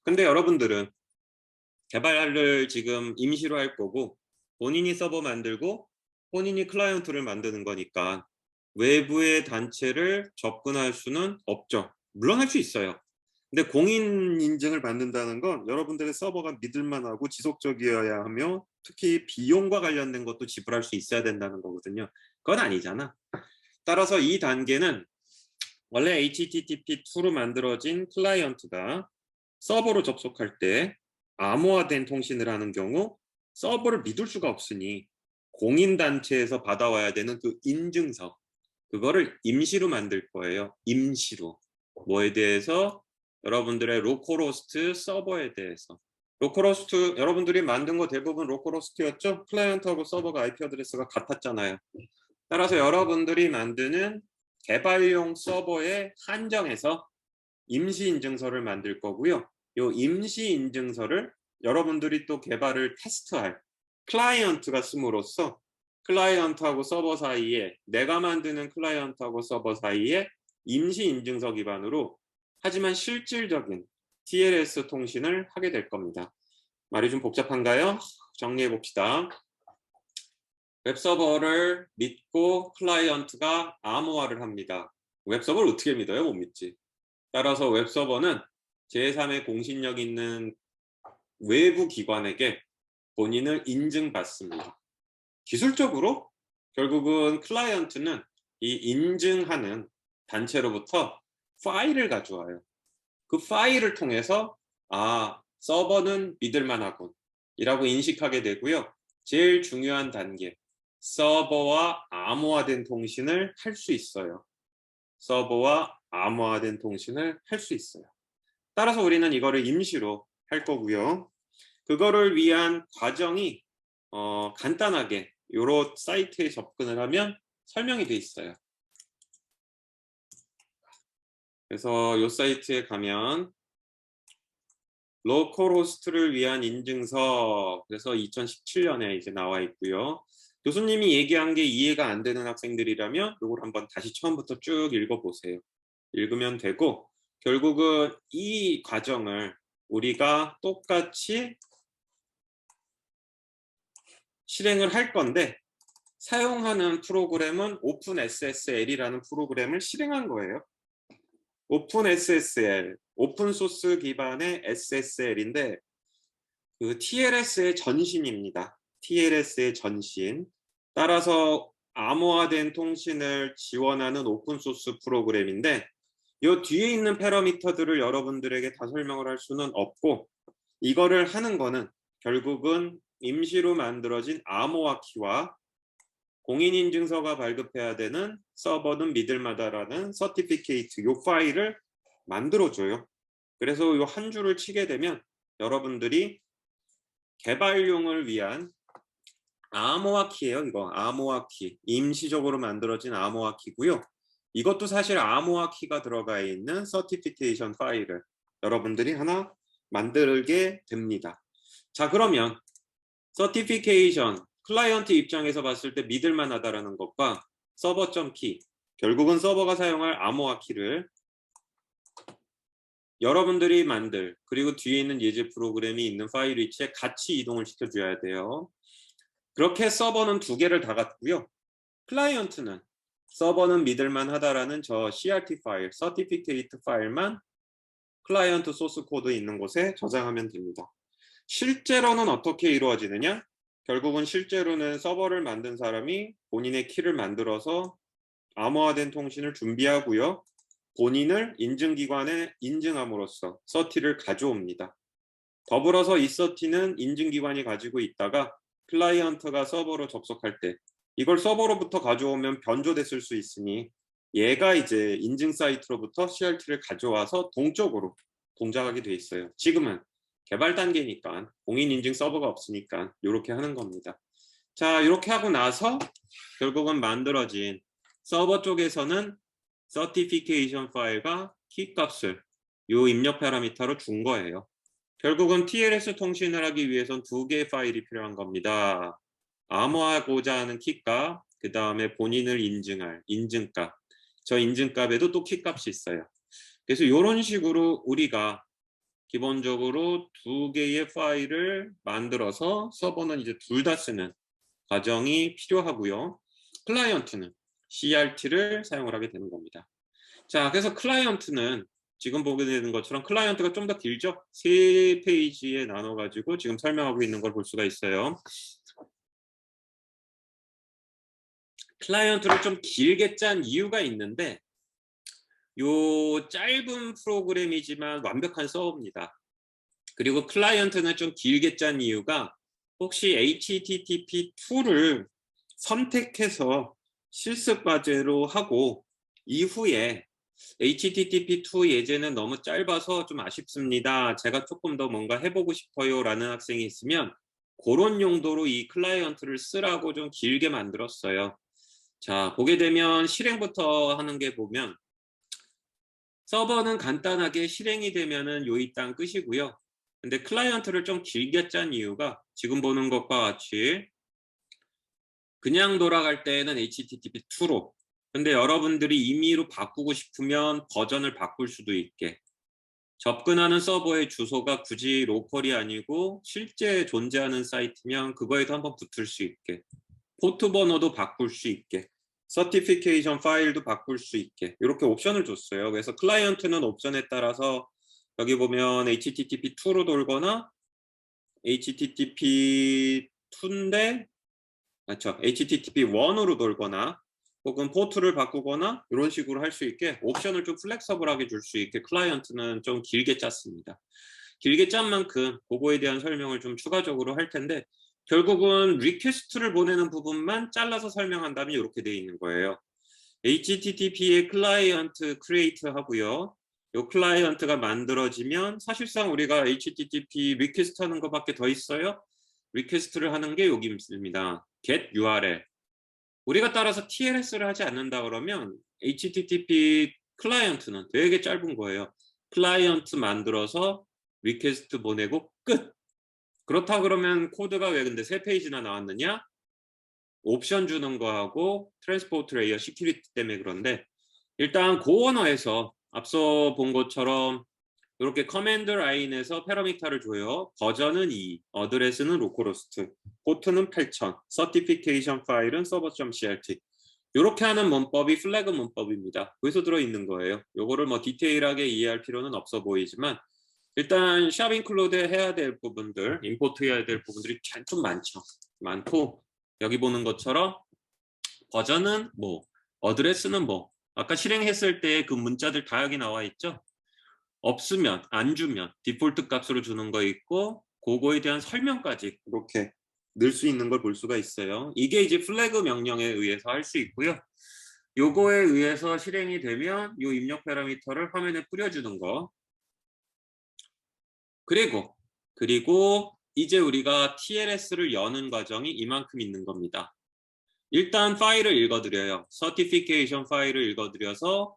근데 여러분들은 개발을 지금 임시로 할 거고 본인이 서버 만들고 본인이 클라이언트를 만드는 거니까 외부의 단체를 접근할 수는 없죠. 물론 할 수 있어요. 근데 공인 인증을 받는다는 건 여러분들의 서버가 믿을만하고 지속적이어야 하며 특히 비용과 관련된 것도 지불할 수 있어야 된다는 거거든요. 그건 아니잖아. 따라서 이 단계는 원래 HTTP2로 만들어진 클라이언트가 서버로 접속할 때 암호화된 통신을 하는 경우 서버를 믿을 수가 없으니 공인단체에서 받아와야 되는 그 인증서, 그거를 임시로 만들 거예요. 임시로. 뭐에 대해서? 여러분들의 로컬호스트 서버에 대해서. 로컬호스트 여러분들이 만든 거 대부분 로컬호스트였죠? 클라이언트하고 서버가 IP 어드레스가 같았잖아요. 따라서 여러분들이 만드는 개발용 서버에 한정해서 임시 인증서를 만들 거고요. 이 임시 인증서를 여러분들이 또 개발을 테스트할 클라이언트가 씀으로써 클라이언트하고 서버 사이에, 내가 만드는 클라이언트하고 서버 사이에 임시 인증서 기반으로 하지만 실질적인 TLS 통신을 하게 될 겁니다. 말이 좀 복잡한가요? 정리해 봅시다. 웹서버를 믿고 클라이언트가 암호화를 합니다. 웹서버를 어떻게 믿어요? 못 믿지. 따라서 웹서버는 제3의 공신력 있는 외부 기관에게 본인을 인증받습니다. 기술적으로 결국은 클라이언트는 이 인증하는 단체로부터 파일을 가져와요. 그 파일을 통해서 아, 서버는 믿을만하군. 이라고 인식하게 되고요. 제일 중요한 단계, 서버와 암호화된 통신을 할 수 있어요. 서버와 암호화된 통신을 할 수 있어요. 따라서 우리는 이거를 임시로 할 거고요. 그거를 위한 과정이 간단하게 요런 사이트에 접근을 하면 설명이 돼 있어요. 그래서 요 사이트에 가면 로컬 호스트를 위한 인증서, 그래서 2017년에 이제 나와 있고요. 교수님이 얘기한 게 이해가 안 되는 학생들이라면 이걸 한번 다시 처음부터 쭉 읽어보세요. 읽으면 되고, 결국은 이 과정을 우리가 똑같이 실행을 할 건데, 사용하는 프로그램은 오픈SSL이라는 프로그램을 실행한 거예요. 오픈SSL, 오픈소스 기반의 SSL인데 그 TLS의 전신입니다. TLS의 전신. 따라서 암호화된 통신을 지원하는 오픈소스 프로그램인데 이 뒤에 있는 패러미터들을 여러분들에게 다 설명을 할 수는 없고, 이거를 하는 거는 결국은 임시로 만들어진 암호화 키와 공인인증서가 발급해야 되는 서버는 믿을마다라는 서티피케이트 요 파일을 만들어줘요. 그래서 요 한 줄을 치게 되면 여러분들이 개발용을 위한 암호화 키예요. 이거 암호화 키, 임시적으로 만들어진 암호화 키고요. 이것도 사실 암호화 키가 들어가 있는 서티피케이션 파일을 여러분들이 하나 만들게 됩니다. 자, 그러면 서티피케이션 클라이언트 입장에서 봤을 때 믿을만하다라는 것과 서버.키, 결국은 서버가 사용할 암호화 키를 여러분들이 만들, 그리고 뒤에 있는 예제 프로그램이 있는 파일 위치에 같이 이동을 시켜줘야 돼요. 그렇게 서버는 두 개를 다 갖고요. 클라이언트는 서버는 믿을만하다라는 저 CRT 파일, 서티피케이트 파일만 클라이언트 소스 코드 있는 곳에 저장하면 됩니다. 실제로는 어떻게 이루어지느냐? 결국은 실제로는 서버를 만든 사람이 본인의 키를 만들어서 암호화된 통신을 준비하고요. 본인을 인증기관에 인증함으로써 서티를 가져옵니다. 더불어서 이 서티는 인증기관이 가지고 있다가 클라이언트가 서버로 접속할 때 이걸 서버로부터 가져오면 변조됐을 수 있으니 얘가 이제 인증 사이트로부터 CRT를 가져와서 동적으로 동작하게 돼 있어요. 지금은 개발 단계니까 공인인증 서버가 없으니까 이렇게 하는 겁니다. 자, 이렇게 하고 나서 결국은 만들어진 서버 쪽에서는 서티피케이션 파일과 키 값을 요 입력 파라미터로 준 거예요. 결국은 TLS 통신을 하기 위해선 두 개의 파일이 필요한 겁니다. 암호하고자 하는 키값, 그 다음에 본인을 인증할 인증값. 저 인증값에도 또 키값이 있어요. 그래서 이런 식으로 우리가 기본적으로 두 개의 파일을 만들어서 서버는 이제 둘 다 쓰는 과정이 필요하고요. 클라이언트는 CRT를 사용을 하게 되는 겁니다. 자, 그래서 클라이언트는 지금 보게 되는 것처럼 클라이언트가 좀 더 길죠? 3페이지에 나눠가지고 지금 설명하고 있는 걸 볼 수가 있어요. 클라이언트를 좀 길게 짠 이유가 있는데 요 짧은 프로그램이지만 완벽한 서버입니다. 그리고 클라이언트는 좀 길게 짠 이유가 혹시 HTTP2를 선택해서 실습 과제로 하고 이후에 HTTP2 예제는 너무 짧아서 좀 아쉽습니다. 제가 조금 더 뭔가 해보고 싶어요 라는 학생이 있으면 그런 용도로 이 클라이언트를 쓰라고 좀 길게 만들었어요. 자, 보게 되면 실행부터 하는 게 보면 서버는 간단하게 실행이 되면은 요이땅 끝이고요. 근데 클라이언트를 좀 길게 짠 이유가 지금 보는 것과 같이 그냥 돌아갈 때에는 HTTP2로, 근데 여러분들이 임의로 바꾸고 싶으면 버전을 바꿀 수도 있게, 접근하는 서버의 주소가 굳이 로컬이 아니고 실제 존재하는 사이트면 그거에도 한번 붙을 수 있게, 포트 번호도 바꿀 수 있게, 서티피케이션 파일도 바꿀 수 있게 이렇게 옵션을 줬어요. 그래서 클라이언트는 옵션에 따라서 여기 보면 HTTP2로 돌거나 HTTP2인데 맞죠? HTTP1으로 돌거나 혹은 포트를 바꾸거나 이런 식으로 할 수 있게 옵션을 좀 플렉서블하게 줄 수 있게 클라이언트는 좀 길게 짰습니다. 길게 짠 만큼 그거에 대한 설명을 좀 추가적으로 할 텐데 결국은 리퀘스트를 보내는 부분만 잘라서 설명한다면 이렇게 되어 있는 거예요. HTTP의 클라이언트 크리에이트 하고요. 이 클라이언트가 만들어지면 사실상 우리가 HTTP 리퀘스트 하는 것밖에 더 있어요. 리퀘스트를 하는 게 여기 있습니다. get URL. 우리가 따라서 TLS를 하지 않는다 그러면 HTTP 클라이언트는 되게 짧은 거예요. 클라이언트 만들어서 리퀘스트 보내고 끝. 그렇다 그러면 코드가 왜 근데 3페이지나 나왔느냐? 옵션 주는 거하고 트랜스포트 레이어 시큐리티 때문에 그런데 일단 그 언어에서 앞서 본 것처럼 이렇게 커맨드 라인에서 패러미터를 줘요. 버전은 2, 어드레스는 로컬호스트, 포트는 8000, 서티피케이션 파일은 서버.crt. 이렇게 하는 문법이 플래그 문법입니다. 거기서 들어있는 거예요. 요거를 뭐 디테일하게 이해할 필요는 없어 보이지만 일단 샵 인클루드 해야 될 부분들, 임포트 해야 될 부분들이 좀 많고 여기 보는 것처럼 버전은 뭐, 어드레스는 뭐, 아까 실행했을 때 그 문자들 다 여기 나와 있죠? 없으면, 안 주면 디폴트 값으로 주는 거 있고 그거에 대한 설명까지 이렇게 넣을 수 있는 걸 볼 수가 있어요. 이게 이제 플래그 명령에 의해서 할 수 있고요. 요거에 의해서 실행이 되면 요 입력 파라미터를 화면에 뿌려주는 거. 그리고 이제 우리가 TLS를 여는 과정이 이만큼 있는 겁니다. 일단 파일을 읽어드려요. 서티피케이션 파일을 읽어드려서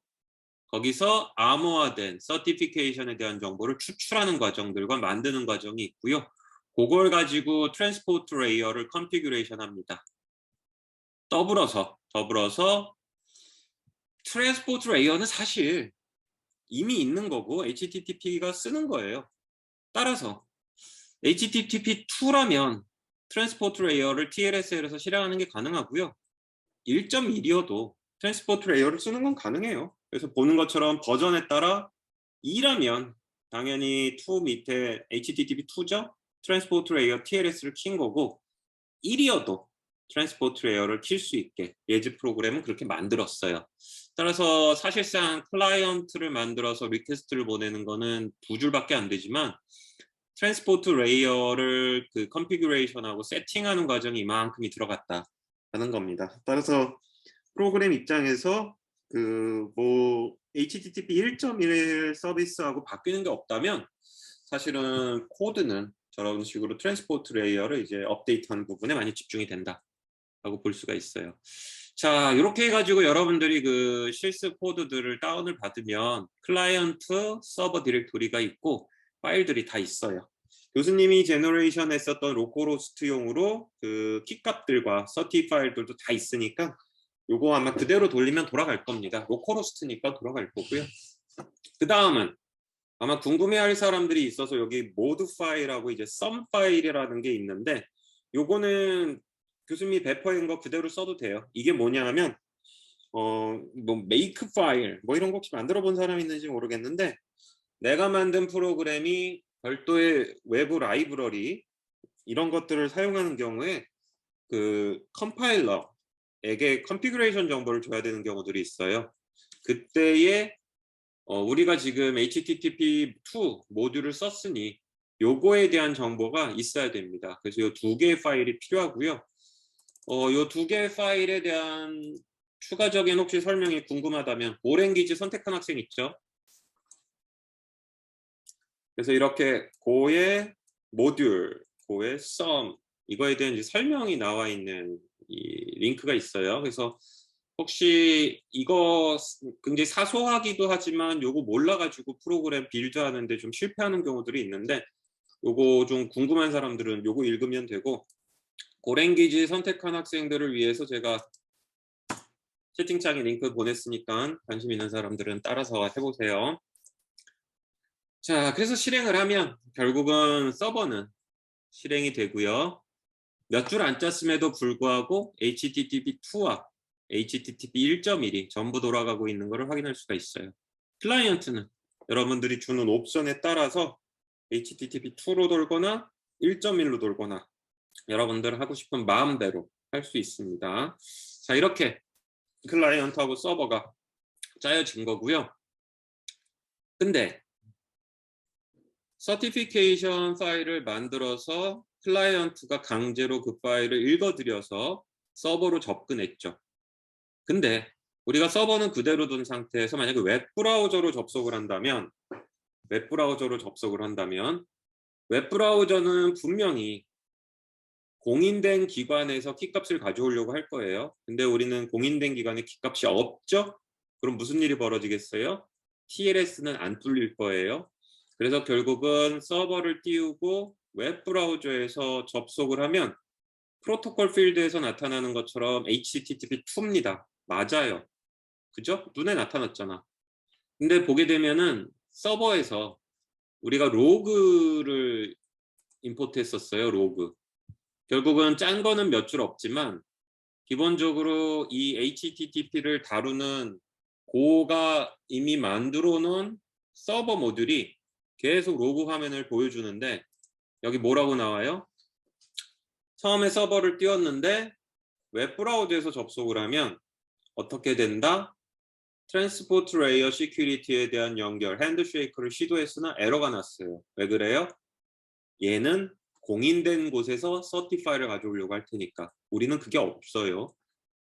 거기서 암호화된 서티피케이션에 대한 정보를 추출하는 과정들과 만드는 과정이 있고요. 그걸 가지고 트랜스포트 레이어를 컨피규레이션 합니다. 더불어서 트랜스포트 레이어는 사실 이미 있는 거고 HTTP가 쓰는 거예요. 따라서 HTTP2라면 트랜스포트 레이어를 TLS에서 실행하는 게 가능하고요. 1.1이어도 트랜스포트 레이어를 쓰는 건 가능해요. 그래서 보는 것처럼 버전에 따라 2라면 당연히 2 밑에 HTTP2죠? 트랜스포트 레이어 TLS를 킨 거고 1이어도 트랜스포트 레이어를 킬 수 있게 예즈 프로그램은 그렇게 만들었어요. 따라서 사실상 클라이언트를 만들어서 리퀘스트를 보내는 거는 2줄밖에 안 되지만 트랜스포트 레이어를 그 컨피규레이션하고 세팅하는 과정이 이만큼이 들어갔다 하는 겁니다. 따라서 프로그램 입장에서 그 뭐 HTTP 1.1 서비스하고 바뀌는 게 없다면 사실은 코드는 저런 식으로 트랜스포트 레이어를 이제 업데이트하는 부분에 많이 집중이 된다라고 볼 수가 있어요. 자, 이렇게 해가지고 여러분들이 그 실습 코드들을 다운을 받으면 클라이언트 서버 디렉토리가 있고 파일들이 다 있어요. 교수님이 제너레이션 했었던 로컬호스트용으로 그 키값들과 서티 파일들도 다 있으니까 요거 아마 그대로 돌리면 돌아갈 겁니다. 로컬호스트니까 돌아갈 거고요. 그 다음은 아마 궁금해할 사람들이 있어서 여기 모드 파일하고 이제 썸 파일이라는 게 있는데 요거는 교수님이 배포한 거 그대로 써도 돼요. 이게 뭐냐 하면 뭐 메이크 파일 뭐 이런 거 혹시 만들어 본 사람 있는지 모르겠는데 내가 만든 프로그램이 별도의 외부 라이브러리 이런 것들을 사용하는 경우에 그 컴파일러에게 컨피그레이션 정보를 줘야 되는 경우들이 있어요. 그때에 우리가 지금 HTTP2 모듈을 썼으니 요거에 대한 정보가 있어야 됩니다. 그래서 요 2개의 파일이 필요하고요. 요 2개의 파일에 대한 추가적인 혹시 설명이 궁금하다면 오랭귀지 선택한 학생 있죠? 그래서 이렇게 고의 모듈, 고의 썸 이거에 대한 이제 설명이 나와 있는 이 링크가 있어요. 그래서 혹시 이거 굉장히 사소하기도 하지만 요거 몰라가지고 프로그램 빌드하는데 좀 실패하는 경우들이 있는데 요거 좀 궁금한 사람들은 요거 읽으면 되고 고랭귀지 선택한 학생들을 위해서 제가 채팅창에 링크 보냈으니까 관심 있는 사람들은 따라서 해보세요. 자, 그래서 실행을 하면 결국은 서버는 실행이 되고요. 몇 줄 안 짰음에도 불구하고 HTTP2와 HTTP 1.1이 전부 돌아가고 있는 것을 확인할 수가 있어요. 클라이언트는 여러분들이 주는 옵션에 따라서 HTTP2로 돌거나 1.1로 돌거나 여러분들 하고 싶은 마음대로 할 수 있습니다. 자, 이렇게 클라이언트하고 서버가 짜여진 거고요. 근데 서티피케이션 파일을 만들어서 클라이언트가 강제로 그 파일을 읽어들여서 서버로 접근했죠. 근데 우리가 서버는 그대로 둔 상태에서 만약에 웹브라우저로 접속을 한다면 웹브라우저는 분명히 공인된 기관에서 키값을 가져오려고 할 거예요. 근데 우리는 공인된 기관에 키값이 없죠? 그럼 무슨 일이 벌어지겠어요? TLS는 안 뚫릴 거예요. 그래서 결국은 서버를 띄우고 웹브라우저에서 접속을 하면 프로토콜 필드에서 나타나는 것처럼 HTTP2입니다. 맞아요. 그죠? 눈에 나타났잖아. 근데 보게 되면은 서버에서 우리가 로그를 임포트 했었어요. 로그. 결국은 짠 거는 몇 줄 없지만 기본적으로 이 HTTP를 다루는 고가 이미 만들어 놓은 서버 모듈이 계속 로그 화면을 보여주는데 여기 뭐라고 나와요? 처음에 서버를 띄웠는데 웹브라우저에서 접속을 하면 어떻게 된다? 트랜스포트 레이어 시큐리티에 대한 연결, 핸드쉐이크를 시도했으나 에러가 났어요. 왜 그래요? 얘는 공인된 곳에서 서티파이를 가져오려고 할 테니까. 우리는 그게 없어요.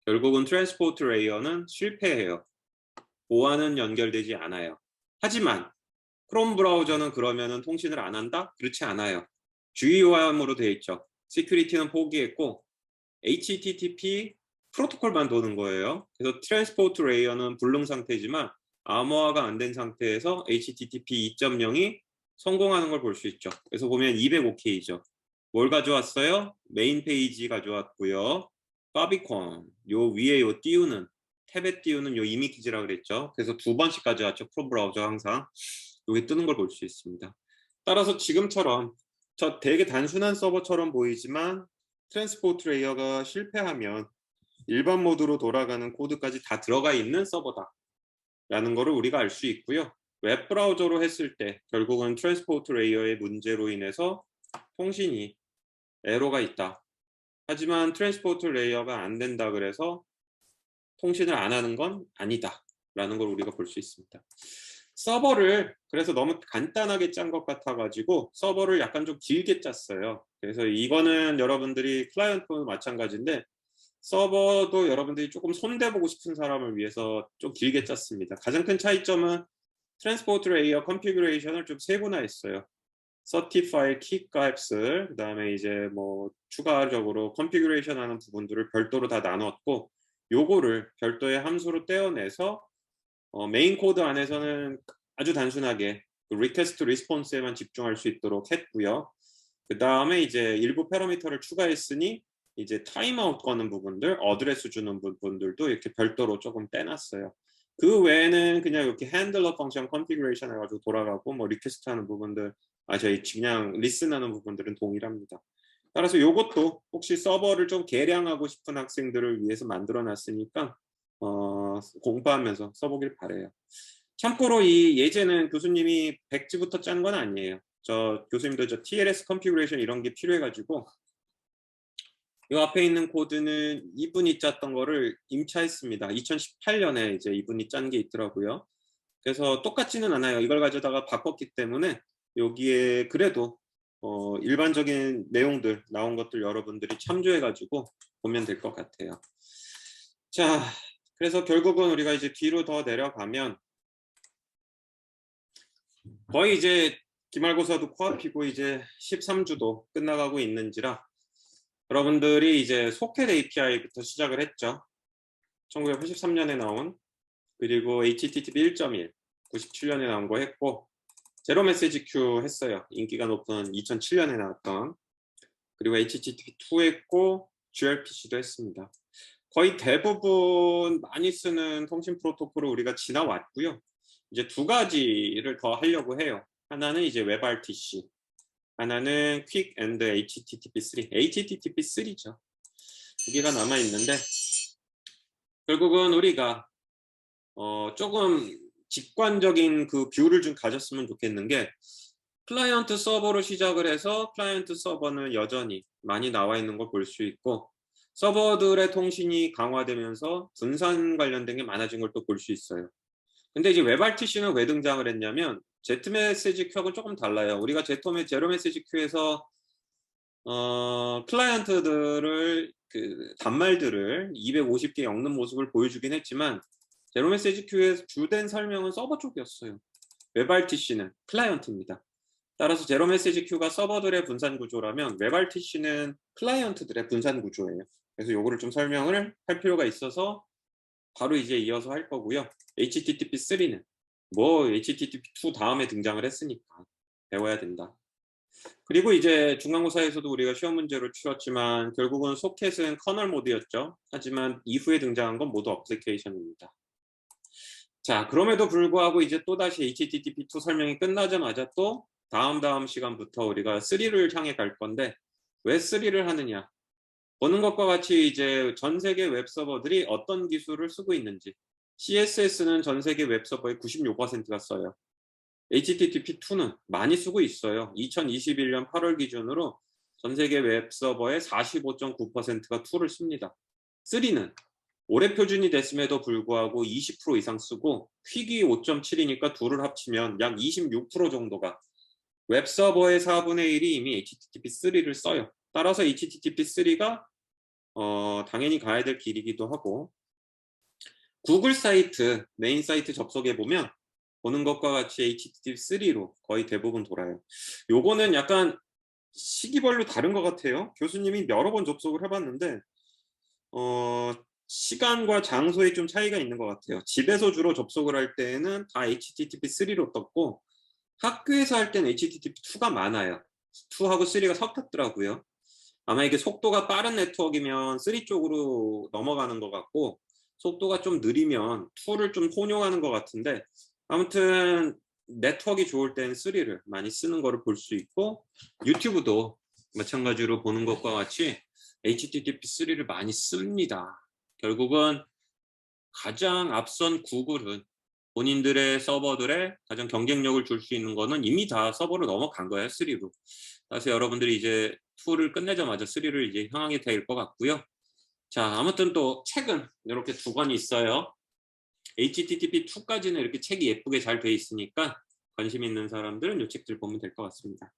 결국은 트랜스포트 레이어는 실패해요. 보안은 연결되지 않아요. 하지만 크롬 브라우저는 그러면은 통신을 안 한다? 그렇지 않아요. 주의호환으로 되어 있죠. 시큐리티는 포기했고 HTTP 프로토콜만 도는 거예요. 그래서 트랜스포트 레이어는 불능 상태지만 암호화가 안 된 상태에서 HTTP 2.0이 성공하는 걸 볼 수 있죠. 그래서 보면 205K죠. 뭘 가져왔어요? 메인 페이지 가져왔고요. 바비콘, 요 위에 요 띄우는 탭에 띄우는 요 이미지라 그랬죠. 그래서 2번씩 가져왔죠. 크롬 브라우저 항상 여기 뜨는 걸 볼 수 있습니다. 따라서 지금처럼 저 되게 단순한 서버처럼 보이지만 트랜스포트 레이어가 실패하면 일반 모드로 돌아가는 코드까지 다 들어가 있는 서버다 라는 거를 우리가 알 수 있고요. 웹브라우저로 했을 때 결국은 트랜스포트 레이어의 문제로 인해서 통신이 에러가 있다. 하지만 트랜스포트 레이어가 안 된다 그래서 통신을 안 하는 건 아니다 라는 걸 우리가 볼 수 있습니다. 서버를 그래서 너무 간단하게 짠 것 같아 가지고 서버를 약간 좀 길게 짰어요. 그래서 이거는 여러분들이 클라이언트도 마찬가지인데 서버도 여러분들이 조금 손대보고 싶은 사람을 위해서 좀 길게 짰습니다. 가장 큰 차이점은 트랜스포트 레이어 컨피그레이션을 좀 세분화했어요. 서티파이 키 값을 그다음에 이제 뭐 추가적으로 컨피그레이션 하는 부분들을 별도로 다 나눴고 요거를 별도의 함수로 떼어내서 메인 코드 안에서는 아주 단순하게 리퀘스트 리스폰스에만 집중할 수 있도록 했고요. 그 다음에 이제 일부 패러미터를 추가했으니 이제 타임아웃 거는 부분들, 어드레스 주는 부분들도 이렇게 별도로 조금 떼놨어요. 그 외에는 그냥 이렇게 핸들러 펑션 컨피그레이션 해가지고 돌아가고 뭐 리퀘스트 하는 부분들, 저희 그냥 리슨하는 부분들은 동일합니다. 따라서 이것도 혹시 서버를 좀 개량하고 싶은 학생들을 위해서 만들어놨으니까 공부하면서 써보길 바래요. 참고로 이 예제는 교수님이 백지부터 짠 건 아니에요. 저 교수님도 저 TLS 컨피그레이션 이런 게 필요해가지고 이 앞에 있는 코드는 이분이 짰던 거를 임차했습니다. 2018년에 이제 이분이 짠 게 있더라고요. 그래서 똑같지는 않아요. 이걸 가져다가 바꿨기 때문에 여기에 그래도 일반적인 내용들 나온 것들 여러분들이 참조해가지고 보면 될 것 같아요. 자, 그래서 결국은 우리가 이제 뒤로 더 내려가면 거의 이제 기말고사도 코앞이고 이제 13주도 끝나가고 있는지라 여러분들이 이제 소켓 API부터 시작을 했죠. 1983년에 나온, 그리고 HTTP 1.1 97년에 나온 거 했고 제로 메시지 큐 했어요. 인기가 높은 2007년에 나왔던. 그리고 HTTP2 했고 gRPC도 했습니다. 거의 대부분 많이 쓰는 통신 프로토콜을 우리가 지나왔고요. 이제 두 가지를 더 하려고 해요. 하나는 이제 WebRTC, 하나는 Quick and HTTP3. HTTP3죠. 두 개가 남아 있는데 결국은 우리가 조금 직관적인 그 뷰를 좀 가졌으면 좋겠는 게 클라이언트 서버로 시작을 해서 클라이언트 서버는 여전히 많이 나와 있는 걸 볼 수 있고 서버들의 통신이 강화되면서 분산 관련된 게 많아진 걸 또 볼 수 있어요. 근데 이제 WebRTC는 왜 등장을 했냐면 Z 메시지 큐하고 조금 달라요. 우리가 제로 메시지 큐에서 클라이언트들을 단말들을 250개 엮는 모습을 보여주긴 했지만 제로 메시지 큐의 주된 설명은 서버 쪽이었어요. 웹RTC는 클라이언트입니다. 따라서 제로 메시지 큐가 서버들의 분산 구조라면 웹RTC는 클라이언트들의 분산 구조예요. 그래서 요거를 좀 설명을 할 필요가 있어서 바로 이제 이어서 할 거고요. HTTP3는 뭐 HTTP2 다음에 등장을 했으니까 배워야 된다. 그리고 이제 중간고사에서도 우리가 시험 문제로 치렀지만 결국은 소켓은 커널 모드였죠. 하지만 이후에 등장한 건 모두 어플리케이션입니다. 자, 그럼에도 불구하고 이제 또다시 HTTP2 설명이 끝나자마자 또 다음 시간부터 우리가 3를 향해 갈 건데 왜 3를 하느냐? 보는 것과 같이 이제 전 세계 웹서버들이 어떤 기술을 쓰고 있는지. CSS는 전 세계 웹서버의 96%가 써요. HTTP2는 많이 쓰고 있어요. 2021년 8월 기준으로 전 세계 웹서버의 45.9%가 2를 씁니다. 3는 올해 표준이 됐음에도 불구하고 20% 이상 쓰고 퀵이 5.7이니까 둘을 합치면 약 26% 정도가 웹서버의 4분의 1이 이미 HTTP3를 써요. 따라서 HTTP3가 당연히 가야 될 길이기도 하고 구글 사이트, 메인 사이트 접속해 보면 보는 것과 같이 HTTP3로 거의 대부분 돌아요. 요거는 약간 시기별로 다른 것 같아요. 교수님이 여러 번 접속을 해봤는데 시간과 장소에 좀 차이가 있는 것 같아요. 집에서 주로 접속을 할 때는 다 HTTP3로 떴고 학교에서 할 때는 HTTP2가 많아요. 2하고 3가 섞였더라고요. 아마 이게 속도가 빠른 네트워크이면 3 쪽으로 넘어가는 것 같고 속도가 좀 느리면 2를 좀 혼용하는 것 같은데 아무튼 네트워크가 좋을 때는 3를 많이 쓰는 거를 볼 수 있고 유튜브도 마찬가지로 보는 것과 같이 HTTP3를 많이 씁니다. 결국은 가장 앞선 구글은 본인들의 서버들에 가장 경쟁력을 줄 수 있는 거는 이미 다 서버로 넘어간 거예요. 3로. 그래서 여러분들이 이제 2를 끝내자마자 3를 이제 향하게 될 것 같고요. 자, 아무튼 또 책은 이렇게 2권이 있어요. HTTP2까지는 이렇게 책이 예쁘게 잘 돼 있으니까 관심 있는 사람들은 이 책들 보면 될 것 같습니다.